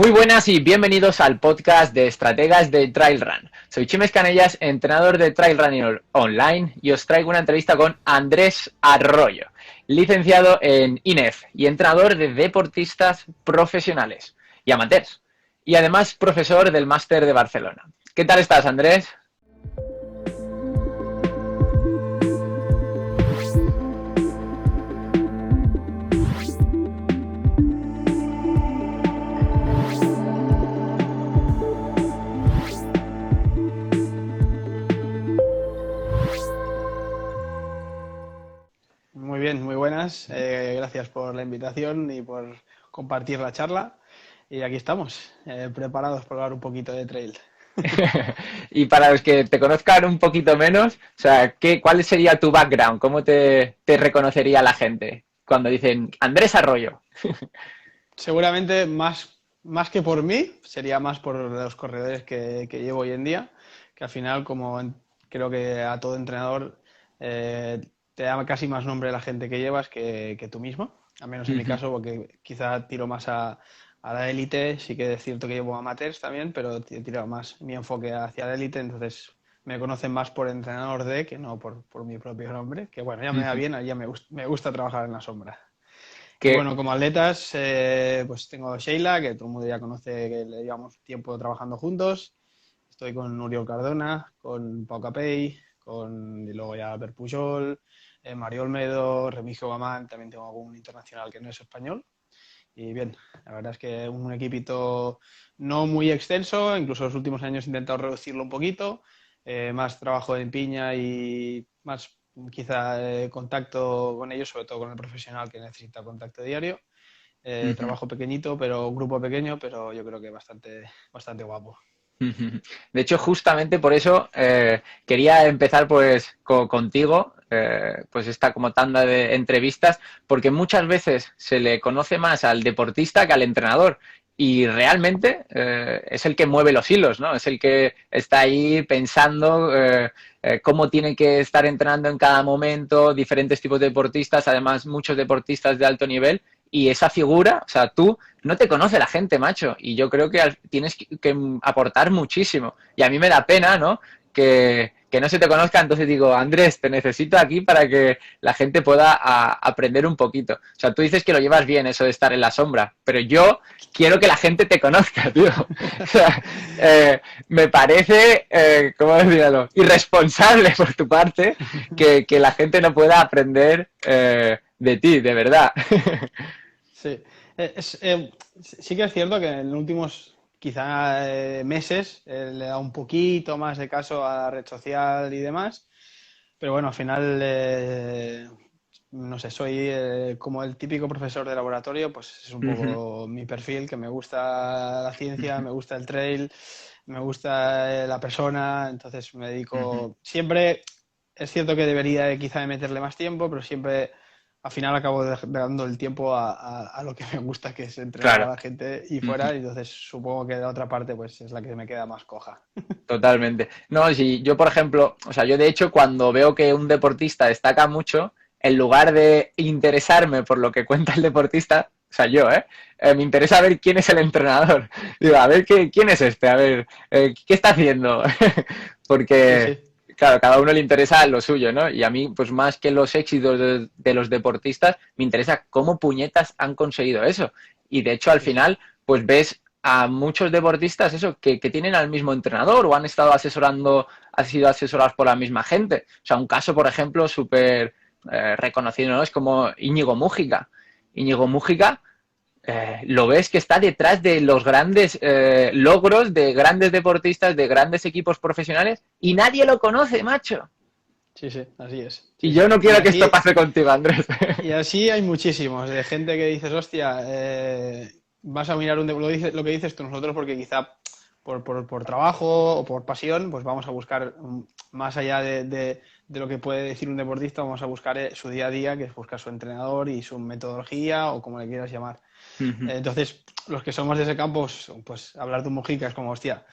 Muy buenas y bienvenidos al podcast de estrategas de Trail Run. Soy Chimes Canellas, entrenador de Trail Running Online, y os traigo una entrevista con Andrés Arroyo, licenciado en INEF y entrenador de deportistas profesionales y amateurs, y además profesor del Máster de Barcelona. ¿Qué tal estás, Andrés? Muy bien, muy buenas. Gracias por la invitación y por compartir la charla. Y aquí estamos, preparados para hablar un poquito de trail. Y para los que te conozcan un poquito menos, o sea, ¿cuál sería tu background? ¿Cómo te reconocería la gente cuando dicen Andrés Arroyo? Seguramente más que por mí, sería más por los corredores que llevo hoy en día, que al final, creo que a todo entrenador te da casi más nombre la gente que llevas que tú mismo. Al menos en mi caso, porque quizá tiro más a la élite. Sí que es cierto que llevo amateurs también, pero he tirado más mi enfoque hacia la élite, entonces me conocen más por entrenador de que no por mi propio nombre, que bueno, ya me da bien, ya me gusta trabajar en la sombra. Y Que, bueno, como atletas, pues tengo a Sheila, que todo el mundo ya conoce, que le llevamos tiempo trabajando juntos. Estoy con Oriol Cardona, con Pau Capell, y luego ya Albert Pujol, Mario Olmedo, Remigio Gamán, también tengo algún internacional que no es español. Y bien, la verdad es que un equipito no muy extenso, incluso en los últimos años he intentado reducirlo un poquito, más trabajo en piña y más quizá contacto con ellos, sobre todo con el profesional que necesita contacto diario. Trabajo pequeñito, pero grupo pequeño, pero yo creo que bastante guapo. de hecho, justamente por eso quería empezar pues contigo, pues esta como tanda de entrevistas, porque muchas veces se le conoce más al deportista que al entrenador. Y realmente es el que mueve los hilos, ¿no? Es el que está ahí pensando cómo tiene que estar entrenando en cada momento, diferentes tipos de deportistas, además muchos deportistas de alto nivel, y esa figura, o sea, tú no te conoce la gente, macho, y yo creo que tienes que aportar muchísimo. Y a mí me da pena, ¿no? Que no se te conozca, entonces digo, Andrés, te necesito aquí para que la gente pueda aprender un poquito. O sea, tú dices que lo llevas bien, eso de estar en la sombra, pero yo quiero que la gente te conozca, tío. O sea, me parece, ¿cómo decirlo? Irresponsable por tu parte que la gente no pueda aprender de ti, de verdad. Sí, sí que es cierto que en los últimos quizá meses le he dado un poquito más de caso a la red social y demás, pero bueno, al final, no sé, soy como el típico profesor de laboratorio, pues es un poco mi perfil, que me gusta la ciencia, me gusta el trail, me gusta la persona, entonces me dedico siempre, es cierto que debería quizá de meterle más tiempo, pero siempre al final acabo dando el tiempo a lo que me gusta, que es entrenar a Claro. la gente y fuera, y entonces supongo que la otra parte pues es la que me queda más coja. Totalmente. No, si yo, por ejemplo, o sea, yo de hecho cuando veo que un deportista destaca mucho, en lugar de interesarme por lo que cuenta el deportista, o sea, yo, me interesa ver quién es el entrenador. Digo, a ver, ¿quién es este? A ver, ¿qué está haciendo? Sí, Porque, sí. claro, cada uno le interesa lo suyo, ¿no? Y a mí, pues más que los éxitos de los deportistas, me interesa cómo puñetas han conseguido eso. Y de hecho, al Sí, sí. final, pues ves a muchos deportistas eso, que tienen al mismo entrenador o han estado asesorando, han sido asesorados por la misma gente. O sea, un caso, por ejemplo, súper reconocido, ¿no? Es como Íñigo Mújica. Íñigo Mújica, lo ves que está detrás de los grandes logros de grandes deportistas, de grandes equipos profesionales, y nadie lo conoce, macho. Sí, sí, así es. Y Sí, yo sí. no quiero que esto pase contigo, Andrés. Y así hay muchísimos, de gente que dices, hostia, vas a mirar lo que dices tú nosotros, porque quizá por trabajo o por pasión, pues vamos a buscar, más allá de lo que puede decir un deportista, vamos a buscar su día a día, que es buscar su entrenador y su metodología o como le quieras llamar. Entonces, los que somos de ese campo, pues hablar de un Mojica es como, hostia,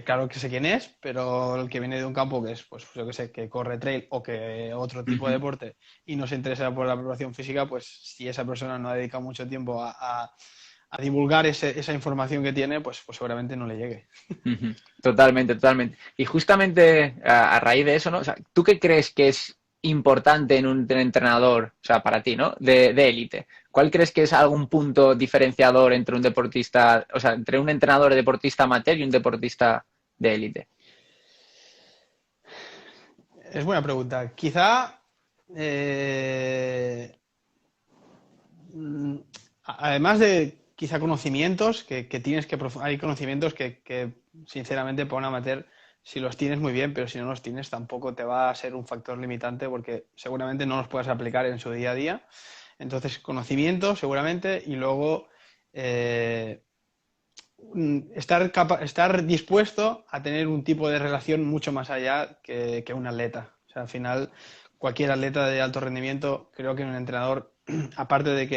claro que sé quién es, pero el que viene de un campo que es, pues yo que sé, que corre trail o que otro tipo de deporte y no se interesa por la preparación física, pues si esa persona no ha dedicado mucho tiempo a a divulgar esa información que tiene, pues seguramente no le llegue. Ujú. Totalmente, totalmente. Y justamente a raíz de eso, ¿no? O sea, ¿tú qué crees que es importante en un entrenador, o sea, para ti, ¿no? De élite. ¿Cuál crees que es algún punto diferenciador entre un deportista, o sea, entre un entrenador de deportista amateur y un deportista de élite? Es buena pregunta. Quizá, eh, mm, además de quizá conocimientos que tienes que... Hay conocimientos que sinceramente para un amateur, si los tienes muy bien, pero si no los tienes tampoco te va a ser un factor limitante porque seguramente no los puedes aplicar en su día a día. Entonces, conocimiento seguramente y luego eh, estar dispuesto a tener un tipo de relación mucho más allá que un atleta. O sea, al final, cualquier atleta de alto rendimiento, creo que un entrenador, aparte de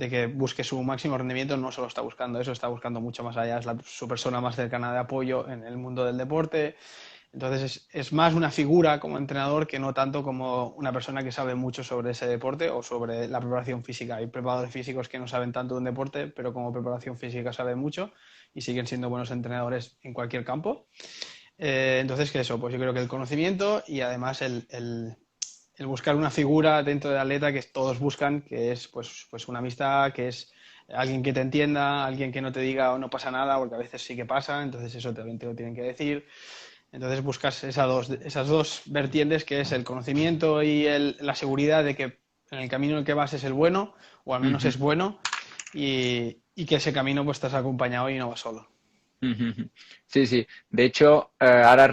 que busque su máximo rendimiento, no solo está buscando eso, está buscando mucho más allá. Es su persona más cercana de apoyo en el mundo del deporte. Entonces es más una figura como entrenador que no tanto como una persona que sabe mucho sobre ese deporte o sobre la preparación física. Hay preparadores físicos que no saben tanto de un deporte, pero como preparación física saben mucho y siguen siendo buenos entrenadores en cualquier campo. Entonces, ¿qué eso? Pues yo creo que el conocimiento y además el buscar una figura dentro del atleta que todos buscan, que es pues una amistad, que es alguien que te entienda, alguien que no te diga o no pasa nada, porque a veces sí que pasa, entonces eso también te lo tienen que decir. Entonces buscas esas dos vertientes, que es el conocimiento y la seguridad de que en el camino en el que vas es el bueno, o al menos Ujú. es bueno, y que ese camino pues estás acompañado y no vas solo. Ujú. Sí, sí. De hecho, ahora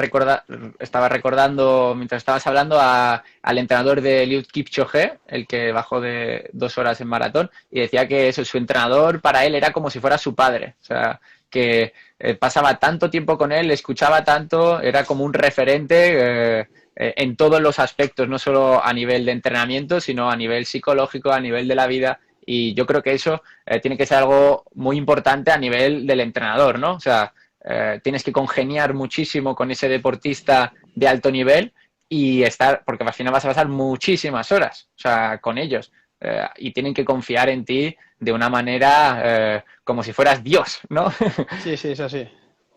estaba recordando, mientras estabas hablando, al entrenador de Eliud Kipchoge, el que bajó de 2 horas en maratón, y decía que eso, su entrenador para él era como si fuera su padre. O sea, que pasaba tanto tiempo con él, le escuchaba tanto, era como un referente en todos los aspectos, no solo a nivel de entrenamiento, sino a nivel psicológico, a nivel de la vida. Y yo creo que eso tiene que ser algo muy importante a nivel del entrenador, ¿no? O sea, tienes que congeniar muchísimo con ese deportista de alto nivel y estar, porque al final vas a pasar muchísimas horas, o sea, con ellos. Y tienen que confiar en ti de una manera como si fueras Dios, ¿no? Sí, sí, es así.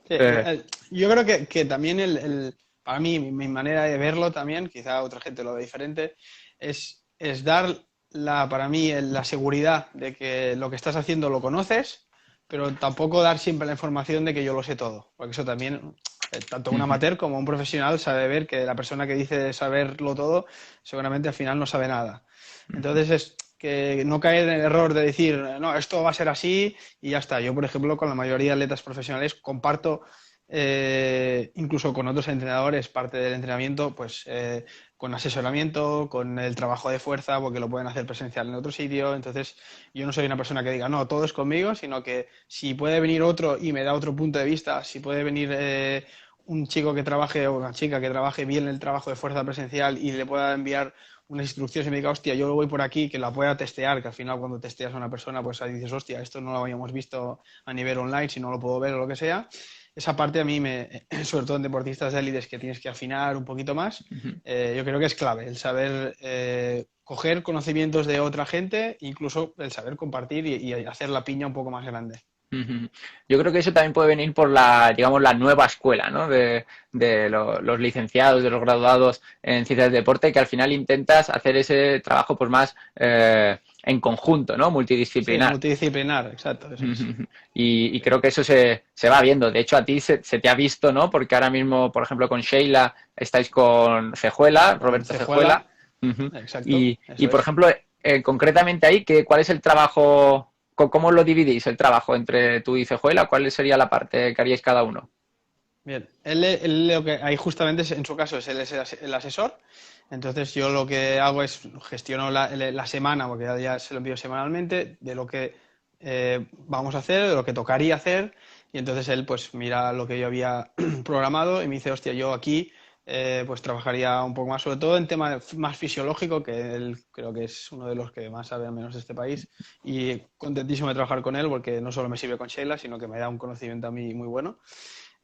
Sí, Eh, yo creo que también para mí, mi manera de verlo también, quizá otra gente lo ve diferente, es dar para mí la seguridad de que lo que estás haciendo lo conoces, pero tampoco dar siempre la información de que yo lo sé todo, porque eso también, tanto un amateur como un profesional sabe ver que la persona que dice saberlo todo, seguramente al final no sabe nada. Entonces es que no caer en el error de decir, no, esto va a ser así y ya está. Yo, por ejemplo, con la mayoría de atletas profesionales comparto, incluso con otros entrenadores, parte del entrenamiento, pues con asesoramiento, con el trabajo de fuerza, porque lo pueden hacer presencial en otro sitio. Entonces, yo no soy una persona que diga, no, todo es conmigo, sino que si puede venir otro y me da otro punto de vista, si puede venir un chico que trabaje o una chica que trabaje bien el trabajo de fuerza presencial y le pueda enviar unas instrucciones y me diga, hostia, yo lo voy por aquí, que la pueda testear, que al final cuando testeas a una persona, pues ahí dices, hostia, esto no lo habíamos visto a nivel online, si no lo puedo ver o lo que sea. Esa parte a mí, sobre todo en deportistas de élites que tienes que afinar un poquito más, yo creo que es clave, el saber coger conocimientos de otra gente, incluso el saber compartir y hacer la piña un poco más grande. Ujú. Yo creo que eso también puede venir por la, digamos, la nueva escuela, ¿no? Los licenciados, de los graduados en ciencias del deporte, que al final intentas hacer ese trabajo pues más en conjunto, ¿no? Sí, Multidisciplinar. multidisciplinar, exacto, eso es. Ujú. Y creo que eso se va viendo. De hecho, a ti se te ha visto, ¿no? Porque ahora mismo, por ejemplo, con Sheila estáis con Cejuela, Con Roberto Cejuela. Cejuela, Ujú. exacto, Y, eso por es. ejemplo, concretamente ahí, ¿cuál es el trabajo, cómo lo dividís el trabajo entre tú y Cejuela? ¿Cuál sería la parte que haríais cada uno? Bien, él lo que ahí justamente en su caso él es el asesor, entonces yo lo que hago es gestiono la semana, porque ya se lo envío semanalmente, de lo que vamos a hacer, de lo que tocaría hacer, y entonces él pues mira lo que yo había programado y me dice, hostia, yo aquí pues trabajaría un poco más, sobre todo en tema más fisiológico, que él creo que es uno de los que más sabe al menos de este país, y contentísimo de trabajar con él, porque no solo me sirve con Sheila, sino que me da un conocimiento a mí muy bueno.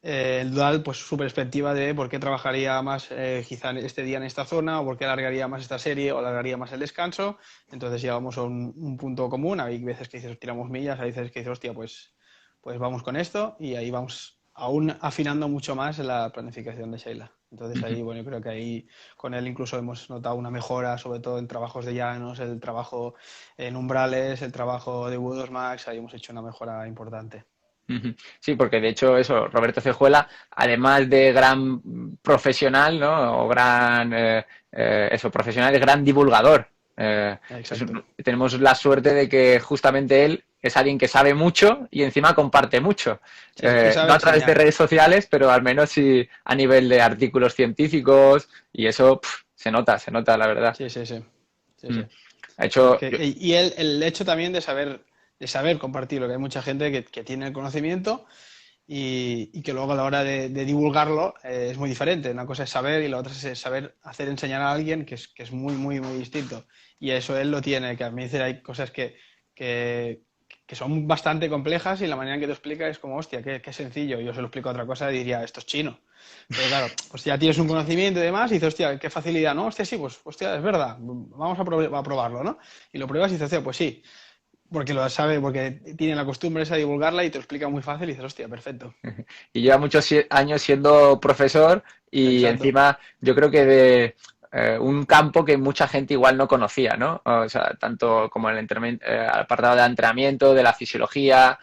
el dual, pues su perspectiva de por qué trabajaría más quizá este día en esta zona, o por qué alargaría más esta serie, o alargaría más el descanso. Entonces llegamos a un punto común. Hay veces que dices, tiramos millas, hay veces que dices, hostia, pues vamos con esto, y ahí vamos aún afinando mucho más la planificación de Sheila. Entonces ahí, bueno, yo creo que ahí con él incluso hemos notado una mejora, sobre todo en trabajos de llanos, el trabajo en umbrales, el trabajo de V2 Max, ahí hemos hecho una mejora importante. Ujú. Sí, porque de hecho eso, Roberto Cejuela, además de gran profesional, ¿no? O gran, eso, profesional, es gran divulgador. Entonces, Exacto. tenemos la suerte de que justamente él es alguien que sabe mucho y encima comparte mucho. Sí, es que sabe No a través de enseñar. redes sociales, pero al menos sí a nivel de artículos científicos y eso se nota, la verdad. Sí, sí, sí. Sí, Mm. sí. Ha Es hecho, que, y el hecho también de saber compartirlo, que hay mucha gente que tiene el conocimiento y que luego a la hora de divulgarlo es muy diferente. Una cosa es saber y la otra es saber hacer enseñar a alguien que es muy, muy, muy distinto. Y eso él lo tiene, que a mí dice, hay cosas que, que son bastante complejas y la manera en que te explica es como, hostia, qué sencillo. Yo se lo explico a otra cosa y diría, esto es chino. Pero claro, pues ya tienes un conocimiento y demás y dices, hostia, qué facilidad, ¿no? Hostia, sí, pues, hostia, es verdad, vamos a probarlo, ¿no? Y lo pruebas y dices, hostia, pues sí, porque lo sabe, porque tiene la costumbre esa de divulgarla y te lo explica muy fácil y dices, hostia, perfecto. y lleva muchos años siendo profesor y Exacto. encima yo creo que de un campo que mucha gente igual no conocía, ¿no? O sea, tanto como el apartado de entrenamiento, de la fisiología,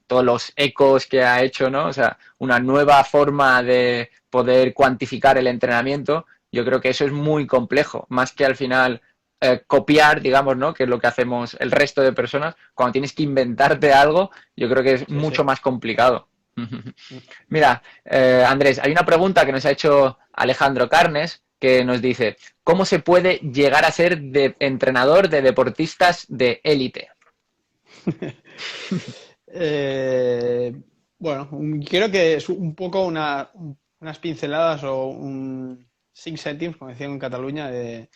todos los ecos que ha hecho, ¿no? O sea, una nueva forma de poder cuantificar el entrenamiento, yo creo que eso es muy complejo, más que al final copiar, digamos, ¿no? Que es lo que hacemos el resto de personas, cuando tienes que inventarte algo, yo creo que es Sí, mucho sí. más complicado. Mira, Andrés, hay una pregunta que nos ha hecho Alejandro Carnes que nos dice, ¿cómo se puede llegar a ser entrenador de deportistas de élite? Eh, bueno, creo que es un poco unas pinceladas o un 5 cèntims, como decían en Cataluña, de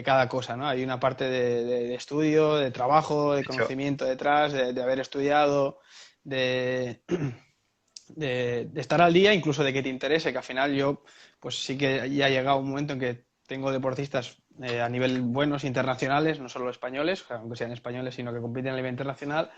cada cosa, ¿no? Hay una parte de estudio, de trabajo, de De hecho, conocimiento detrás, de haber estudiado, de, de estar al día, incluso de que te interese, que al final yo, pues sí que ya ha llegado un momento en que tengo deportistas a nivel buenos internacionales, no solo españoles, aunque sean españoles, sino que compiten a nivel internacional,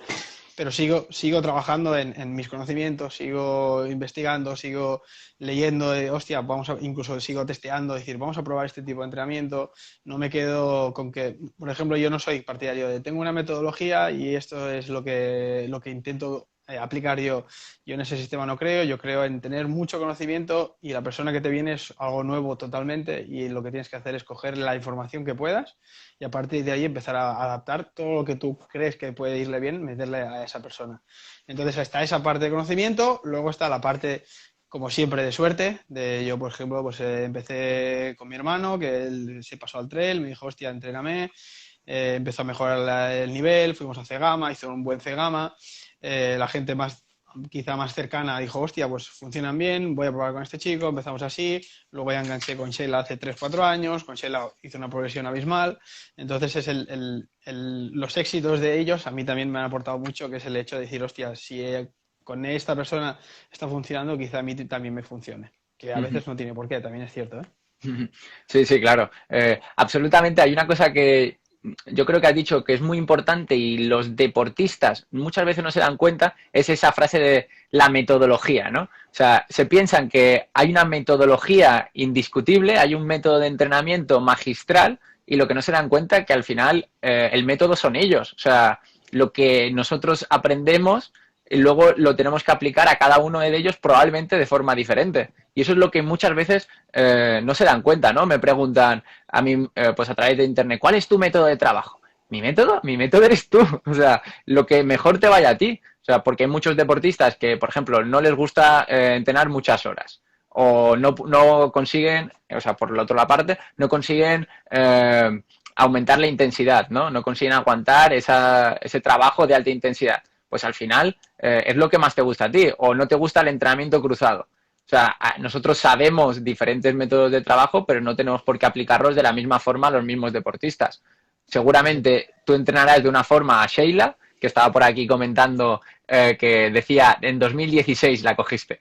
pero sigo trabajando en mis conocimientos, sigo investigando, sigo leyendo, hostia, incluso sigo testeando, decir, vamos a probar este tipo de entrenamiento, no me quedo con que, por ejemplo, yo no soy partidario de, tengo una metodología y esto es lo que intento aplicar yo. Yo en ese sistema no creo, yo creo en tener mucho conocimiento y la persona que te viene es algo nuevo totalmente y lo que tienes que hacer es coger la información que puedas y a partir de ahí empezar a adaptar todo lo que tú crees que puede irle bien, meterle a esa persona. Entonces está esa parte de conocimiento, luego está la parte, como siempre, de suerte. Yo, por ejemplo, pues empecé con mi hermano, que él se pasó al trail, me dijo, hostia, entréname. Empezó a mejorar el nivel, fuimos a Cegama, hizo un buen Cegama. La gente quizá más cercana dijo, hostia, pues funcionan bien, voy a probar con este chico, empezamos así, luego ya enganché con Sheila hace 3 4 años, con Sheila hizo una progresión abismal, entonces es los éxitos de ellos a mí también me han aportado mucho, que es el hecho de decir, hostia, si con esta persona está funcionando, quizá a mí también me funcione, que a veces no tiene por qué, también es cierto, ¿eh? sí, sí, claro. Absolutamente. Hay una cosa que yo creo que has dicho que es muy importante y los deportistas muchas veces no se dan cuenta, es esa frase de la metodología, ¿no? O sea, se piensan que hay una metodología indiscutible, hay un método de entrenamiento magistral y lo que no se dan cuenta es que al final el método son ellos. O sea, lo que nosotros aprendemos y luego lo tenemos que aplicar a cada uno de ellos probablemente de forma diferente. Y eso es lo que muchas veces no se dan cuenta, ¿no? Me preguntan a mí, pues a través de internet, ¿cuál es tu método de trabajo? ¿Mi método? Mi método eres tú. O sea, lo que mejor te vaya a ti. O sea, porque hay muchos deportistas que, por ejemplo, no les gusta entrenar muchas horas o no consiguen, o sea, por la otra parte, no consiguen aumentar la intensidad, ¿no? No consiguen aguantar ese trabajo de alta intensidad. Pues al final es lo que más te gusta a ti o no te gusta el entrenamiento cruzado. O sea, nosotros sabemos diferentes métodos de trabajo, pero no tenemos por qué aplicarlos de la misma forma a los mismos deportistas. Sí, sí. Seguramente tú entrenarás de una forma a Sheila que estaba por aquí comentando que decía, en 2016 la cogiste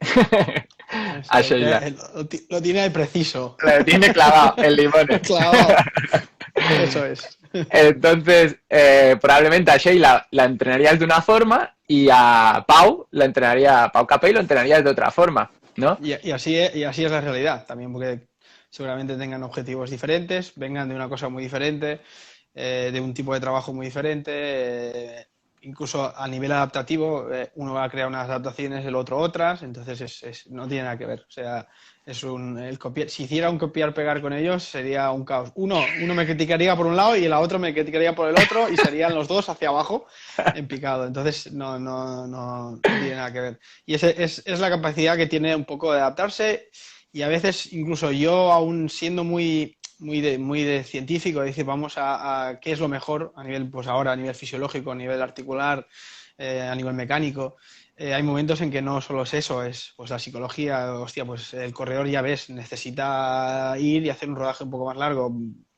a Sheila. Lo tiene ahí preciso. Lo tiene clavado el limón. Clavado. Eso es. Entonces, probablemente a Sheila la entrenarías de una forma y a Pau Pau Capell lo entrenarías de otra forma, ¿no? Y así es la realidad, también porque seguramente tengan objetivos diferentes, vengan de una cosa muy diferente, de un tipo de trabajo muy diferente, incluso a nivel adaptativo, uno va a crear unas adaptaciones, el otro otras, entonces no tiene nada que ver. O sea, si hiciera un copiar-pegar con ellos sería un caos. Uno me criticaría por un lado y el otro me criticaría por el otro y serían los dos hacia abajo en picado. Entonces no tiene nada que ver. Y es la capacidad que tiene un poco de adaptarse y a veces incluso yo, aún siendo muy de científico, decir, vamos a qué es lo mejor a nivel, pues ahora a nivel fisiológico, a nivel articular, a nivel mecánico. Hay momentos en que no solo es eso, es pues la psicología, hostia, pues el corredor ya ves, necesita ir y hacer un rodaje un poco más largo,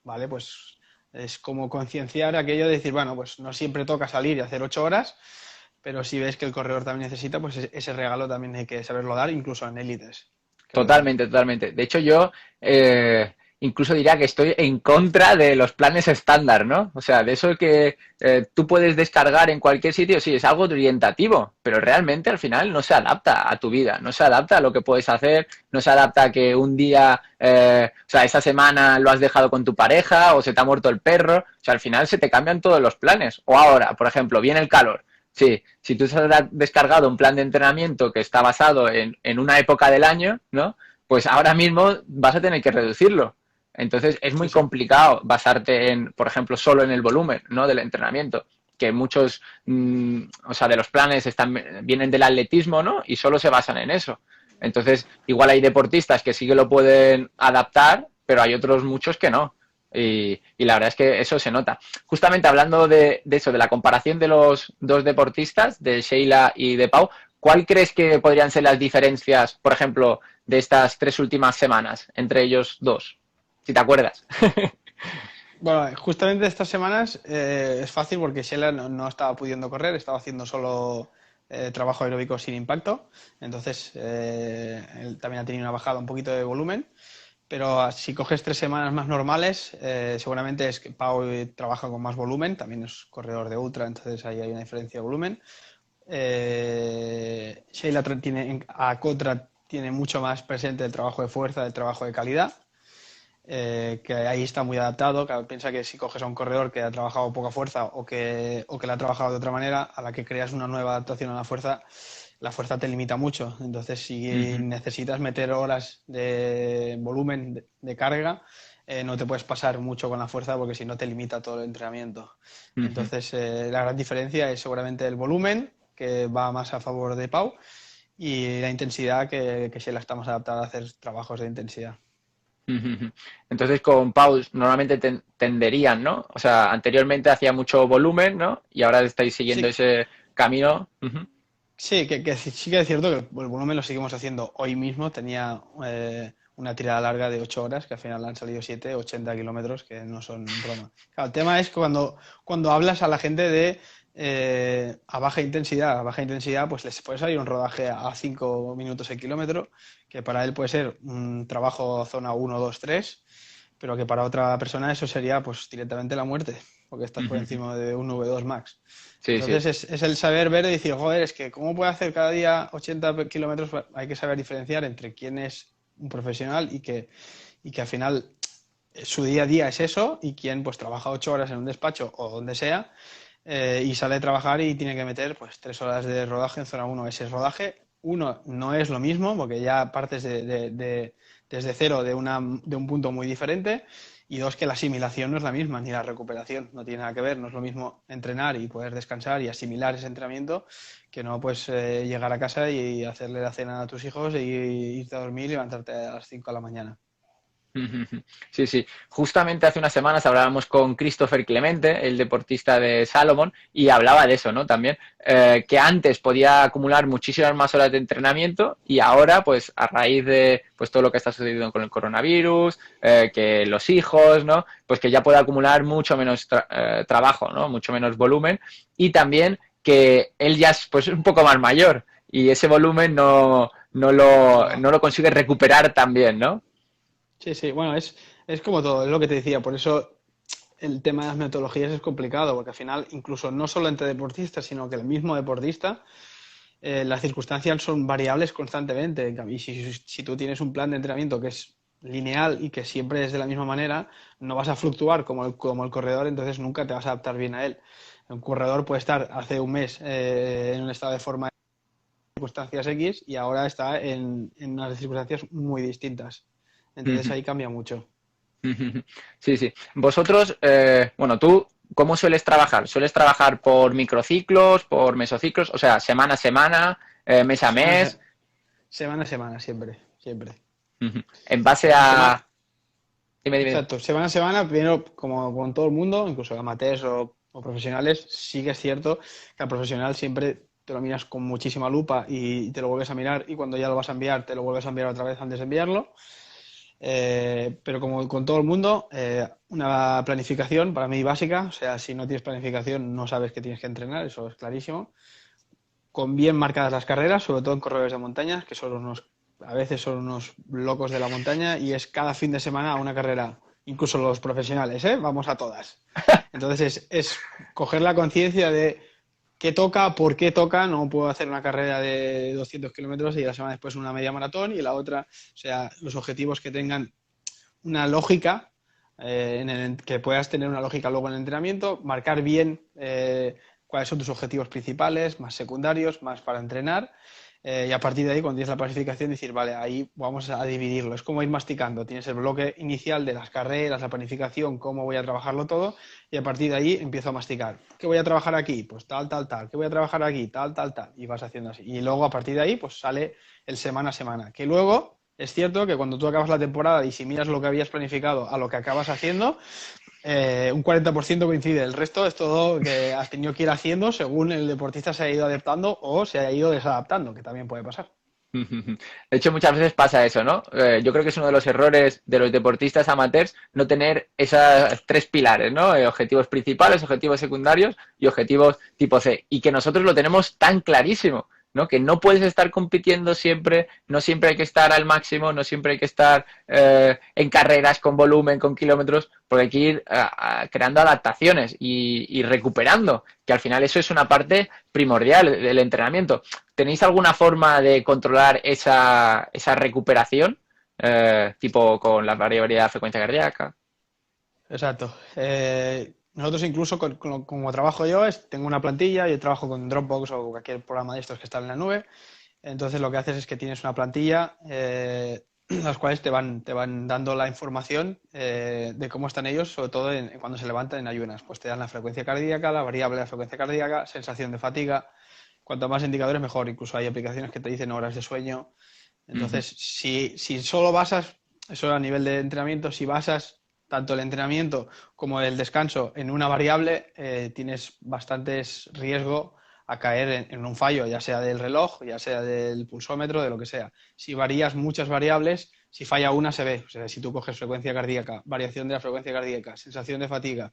¿vale? Pues es como concienciar aquello de decir, bueno, pues no siempre toca salir y hacer 8 horas, pero si ves que el corredor también necesita, pues ese regalo también hay que saberlo dar, incluso en élites. Totalmente, totalmente. De hecho, yo incluso diría que estoy en contra de los planes estándar, ¿no? O sea, de eso que tú puedes descargar en cualquier sitio, sí, es algo orientativo, pero realmente al final no se adapta a tu vida, no se adapta a lo que puedes hacer, no se adapta a que un día, o sea, esa semana lo has dejado con tu pareja o se te ha muerto el perro, o sea, al final se te cambian todos los planes. O ahora, por ejemplo, viene el calor. Sí, si tú has descargado un plan de entrenamiento que está basado en una época del año, ¿no? Pues ahora mismo vas a tener que reducirlo. Entonces es muy complicado basarte en, por ejemplo, solo en el volumen, ¿no? Del entrenamiento. Que muchos, o sea, de los planes vienen del atletismo, ¿no? Y solo se basan en eso. Entonces, igual hay deportistas que sí que lo pueden adaptar, pero hay otros muchos que no. Y la verdad es que eso se nota. Justamente hablando de eso, de la comparación de los dos deportistas, de Sheila y de Pau, ¿cuál crees que podrían ser las diferencias, por ejemplo, de estas 3 últimas semanas entre ellos dos? Si te acuerdas. Bueno, justamente estas semanas es fácil porque Sheila no estaba pudiendo correr, estaba haciendo solo trabajo aeróbico sin impacto, entonces él también ha tenido una bajada un poquito de volumen. Pero si coges 3 semanas más normales, seguramente es que Pau trabaja con más volumen, también es corredor de ultra, entonces ahí hay una diferencia de volumen. Sheila a contra tiene mucho más presente el trabajo de fuerza, el trabajo de calidad, que ahí está muy adaptado. Piensa que si coges a un corredor que ha trabajado poca fuerza o que la ha trabajado de otra manera, a la que creas una nueva adaptación a la fuerza te limita mucho. Entonces, si necesitas meter horas de volumen de carga, no te puedes pasar mucho con la fuerza porque si no te limita todo el entrenamiento. Entonces, la gran diferencia es seguramente el volumen, que va más a favor de Pau, y la intensidad, que se la estamos adaptados a hacer trabajos de intensidad. Entonces con Pau normalmente tenderían, ¿no? O sea, anteriormente hacía mucho volumen, ¿no? Y ahora estáis siguiendo ese camino. Sí, que sí que es cierto que el volumen lo seguimos haciendo hoy mismo. Tenía una tirada larga de 8 horas, que al final han salido 7, 80 kilómetros, que no son broma. Claro, el tema es que cuando hablas a la gente de a baja intensidad, pues les puede salir un rodaje a 5 minutos el kilómetro, que para él puede ser un trabajo zona 1, 2, 3, pero que para otra persona eso sería pues directamente la muerte, porque estás por encima de un V2 max. Sí, Entonces sí. es el saber ver y decir, joder, es que ¿cómo puede hacer cada día 80 kilómetros? Hay que saber diferenciar entre quién es un profesional y que al final su día a día es eso, y quién pues trabaja 8 horas en un despacho o donde sea, y sale a trabajar y tiene que meter pues 3 horas de rodaje en zona 1. Ese rodaje, uno, no es lo mismo porque ya partes desde cero de un punto muy diferente, y dos, que la asimilación no es la misma, ni la recuperación, no tiene nada que ver. No es lo mismo entrenar y poder descansar y asimilar ese entrenamiento que no pues llegar a casa y hacerle la cena a tus hijos e irte a dormir y levantarte a las 5 de la mañana. Sí, sí. Justamente hace unas semanas hablábamos con Christopher Clemente, el deportista de Salomon, y hablaba de eso, ¿no? También, que antes podía acumular muchísimas más horas de entrenamiento y ahora, pues, a raíz de pues todo lo que está sucediendo con el coronavirus, que los hijos, ¿no? Pues que ya puede acumular mucho menos trabajo, ¿no? Mucho menos volumen y también que él ya es pues un poco más mayor y ese volumen no lo consigue recuperar tan bien, ¿no? Sí, sí, bueno, es como todo, es lo que te decía, por eso el tema de las metodologías es complicado, porque al final, incluso no solo entre deportistas, sino que el mismo deportista, las circunstancias son variables constantemente. Y si tú tienes un plan de entrenamiento que es lineal y que siempre es de la misma manera, no vas a fluctuar como el corredor, entonces nunca te vas a adaptar bien a él. Un corredor puede estar hace un mes en un estado de forma circunstancias X y ahora está en unas circunstancias muy distintas. Entonces ahí cambia mucho. Sí, sí. Vosotros, bueno, tú, ¿cómo sueles trabajar? ¿Sueles trabajar por microciclos, por mesociclos? O sea, semana a semana, mes a Semana, mes, semana a semana, siempre, siempre. en base Semana, a... Dime, dime. exacto, semana a semana, primero, como con todo el mundo, incluso amateurs o profesionales, sí que es cierto que al profesional siempre te lo miras con muchísima lupa y te lo vuelves a mirar y cuando ya lo vas a enviar, te lo vuelves a enviar otra vez antes de enviarlo. Pero como con todo el mundo, una planificación para mí básica, o sea, si no tienes planificación no sabes que tienes que entrenar, eso es clarísimo. Con bien marcadas las carreras, sobre todo en corredores de montaña, que son a veces son unos locos de la montaña y es cada fin de semana una carrera, incluso los profesionales, ¿eh? Vamos a todas. Entonces es coger la conciencia de qué toca, por qué toca, no puedo hacer una carrera de 200 kilómetros y la semana después una media maratón y la otra, o sea, los objetivos que tengan una lógica, que puedas tener una lógica luego en el entrenamiento, marcar bien cuáles son tus objetivos principales, más secundarios, más para entrenar. Y a partir de ahí, cuando tienes la planificación, decir, vale, ahí vamos a dividirlo. Es como ir masticando. Tienes el bloque inicial de las carreras, la planificación, cómo voy a trabajarlo todo, y a partir de ahí empiezo a masticar. ¿Qué voy a trabajar aquí? Pues tal, tal, tal. ¿Qué voy a trabajar aquí? Tal, tal, tal. Y vas haciendo así. Y luego, a partir de ahí, pues sale el semana a semana. Que luego es cierto que cuando tú acabas la temporada y si miras lo que habías planificado a lo que acabas haciendo, un 40% coincide. El resto es todo que has tenido que ir haciendo según el deportista se ha ido adaptando o se ha ido desadaptando, que también puede pasar. De hecho, muchas veces pasa eso, ¿no? Yo creo que es uno de los errores de los deportistas amateurs no tener esos tres pilares, ¿no? Objetivos principales, objetivos secundarios y objetivos tipo C. Y que nosotros lo tenemos tan clarísimo, ¿no? Que no puedes estar compitiendo siempre, no siempre hay que estar al máximo, no siempre hay que estar en carreras con volumen, con kilómetros, porque hay que ir creando adaptaciones y recuperando, que al final eso es una parte primordial del entrenamiento. ¿Tenéis alguna forma de controlar esa recuperación? Tipo con la variabilidad de frecuencia cardíaca. Exacto. Nosotros incluso, como trabajo yo, tengo una plantilla, yo trabajo con Dropbox o cualquier programa de estos que están en la nube. Entonces lo que haces es que tienes una plantilla, las cuales te van dando la información de cómo están ellos, sobre todo cuando se levantan en ayunas. Pues te dan la frecuencia cardíaca, la variable de la frecuencia cardíaca, sensación de fatiga. Cuanto más indicadores, mejor. Incluso hay aplicaciones que te dicen horas de sueño. Uh -huh. Entonces, si solo basas, eso a nivel de entrenamiento, si basas tanto el entrenamiento como el descanso en una variable, tienes bastantes riesgo a caer en un fallo, ya sea del reloj, ya sea del pulsómetro, de lo que sea. Si varías muchas variables, si falla una se ve. O sea, si tú coges frecuencia cardíaca, variación de la frecuencia cardíaca, sensación de fatiga,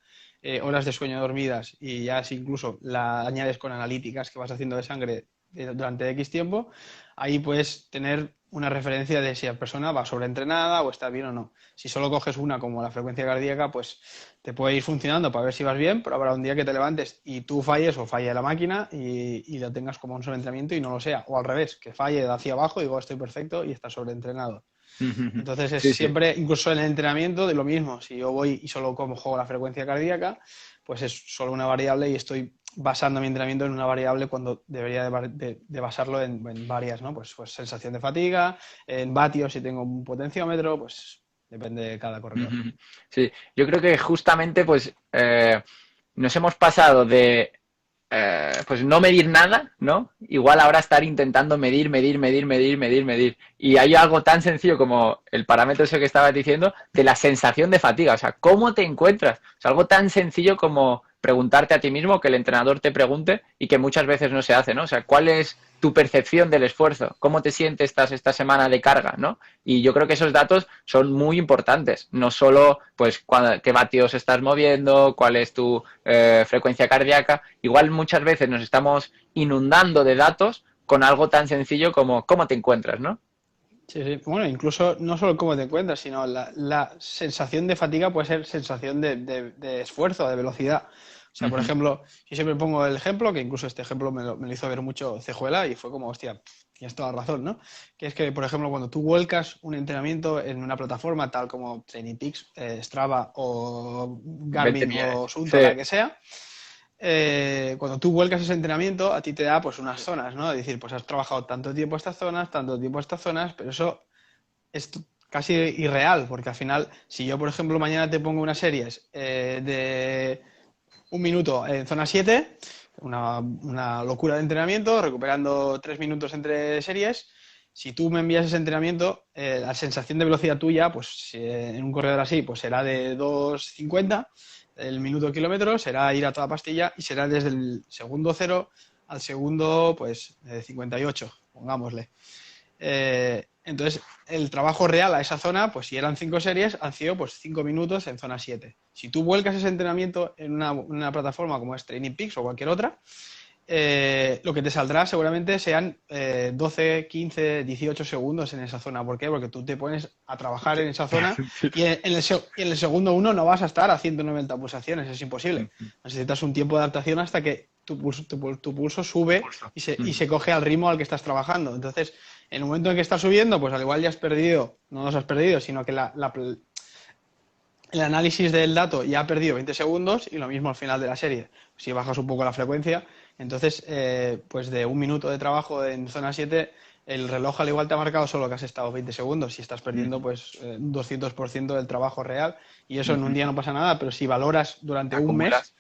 horas de sueño dormidas y ya si incluso la añades con analíticas que vas haciendo de sangre durante X tiempo, ahí puedes tener una referencia de si la persona va sobreentrenada o está bien o no. Si solo coges una como la frecuencia cardíaca, pues te puede ir funcionando para ver si vas bien, pero habrá un día que te levantes y tú falles o falle la máquina y lo tengas como un sobreentrenamiento y no lo sea. O al revés, que falle de hacia abajo y digo estoy perfecto y está sobreentrenado. Entonces es Sí, sí. siempre, incluso en el entrenamiento, de lo mismo. Si yo voy y solo como juego la frecuencia cardíaca, pues es solo una variable y estoy basando mi entrenamiento en una variable cuando debería de basarlo en varias, ¿no? Pues sensación de fatiga, en vatios si tengo un potenciómetro, pues depende de cada corredor. Sí, yo creo que justamente pues nos hemos pasado de pues no medir nada, ¿no? Igual ahora estar intentando medir. Y hay algo tan sencillo como el parámetro ese que estabas diciendo de la sensación de fatiga. O sea, ¿cómo te encuentras? O sea, algo tan sencillo como preguntarte a ti mismo, que el entrenador te pregunte y que muchas veces no se hace, ¿no? O sea, ¿cuál es tu percepción del esfuerzo, cómo te sientes esta semana de carga, ¿no? Y yo creo que esos datos son muy importantes, no solo pues qué vatios estás moviendo, cuál es tu frecuencia cardíaca, igual muchas veces nos estamos inundando de datos con algo tan sencillo como cómo te encuentras, ¿no? Sí, sí. Bueno, incluso no solo cómo te encuentras, sino la sensación de fatiga puede ser sensación de esfuerzo, de velocidad. O sea, por Ujú. ejemplo, yo siempre pongo el ejemplo, que incluso este ejemplo me lo hizo ver mucho Cejuela y fue como, hostia, tienes toda la razón, ¿no? Que es que, por ejemplo, cuando tú vuelcas un entrenamiento en una plataforma tal como TrainingPeaks, Strava o 20 Garmin o millones. Sunto, Sí. la que sea, cuando tú vuelcas ese entrenamiento, a ti te da pues unas zonas, ¿no? Es decir, pues has trabajado tanto tiempo estas zonas, tanto tiempo estas zonas, pero eso es casi irreal, porque al final, si yo, por ejemplo, mañana te pongo unas series de un minuto en zona 7, una locura de entrenamiento, recuperando 3 minutos entre series. Si tú me envías ese entrenamiento, la sensación de velocidad tuya, pues en un corredor así, pues será de 2,50 el minuto kilómetro, será ir a toda pastilla y será desde el segundo cero al segundo, pues 58, pongámosle. Entonces, el trabajo real a esa zona, pues si eran 5 series, han sido pues 5 minutos en zona 7. Si tú vuelcas ese entrenamiento en una plataforma como es TrainingPeaks o cualquier otra, lo que te saldrá seguramente sean 12, 15, 18 segundos en esa zona. ¿Por qué? Porque tú te pones a trabajar en esa zona y en el segundo uno no vas a estar a 190 pulsaciones, es imposible. Necesitas un tiempo de adaptación hasta que tu pulso sube y se coge al ritmo al que estás trabajando. Entonces, en el momento en que estás subiendo, pues al igual ya has perdido, no los has perdido, sino que el análisis del dato ya ha perdido 20 segundos y lo mismo al final de la serie. Si bajas un poco la frecuencia, entonces, pues de un minuto de trabajo en zona 7, el reloj al igual te ha marcado solo que has estado 20 segundos y estás perdiendo pues un 200% del trabajo real y eso en un día no pasa nada, pero si valoras durante un mes, Acumulas.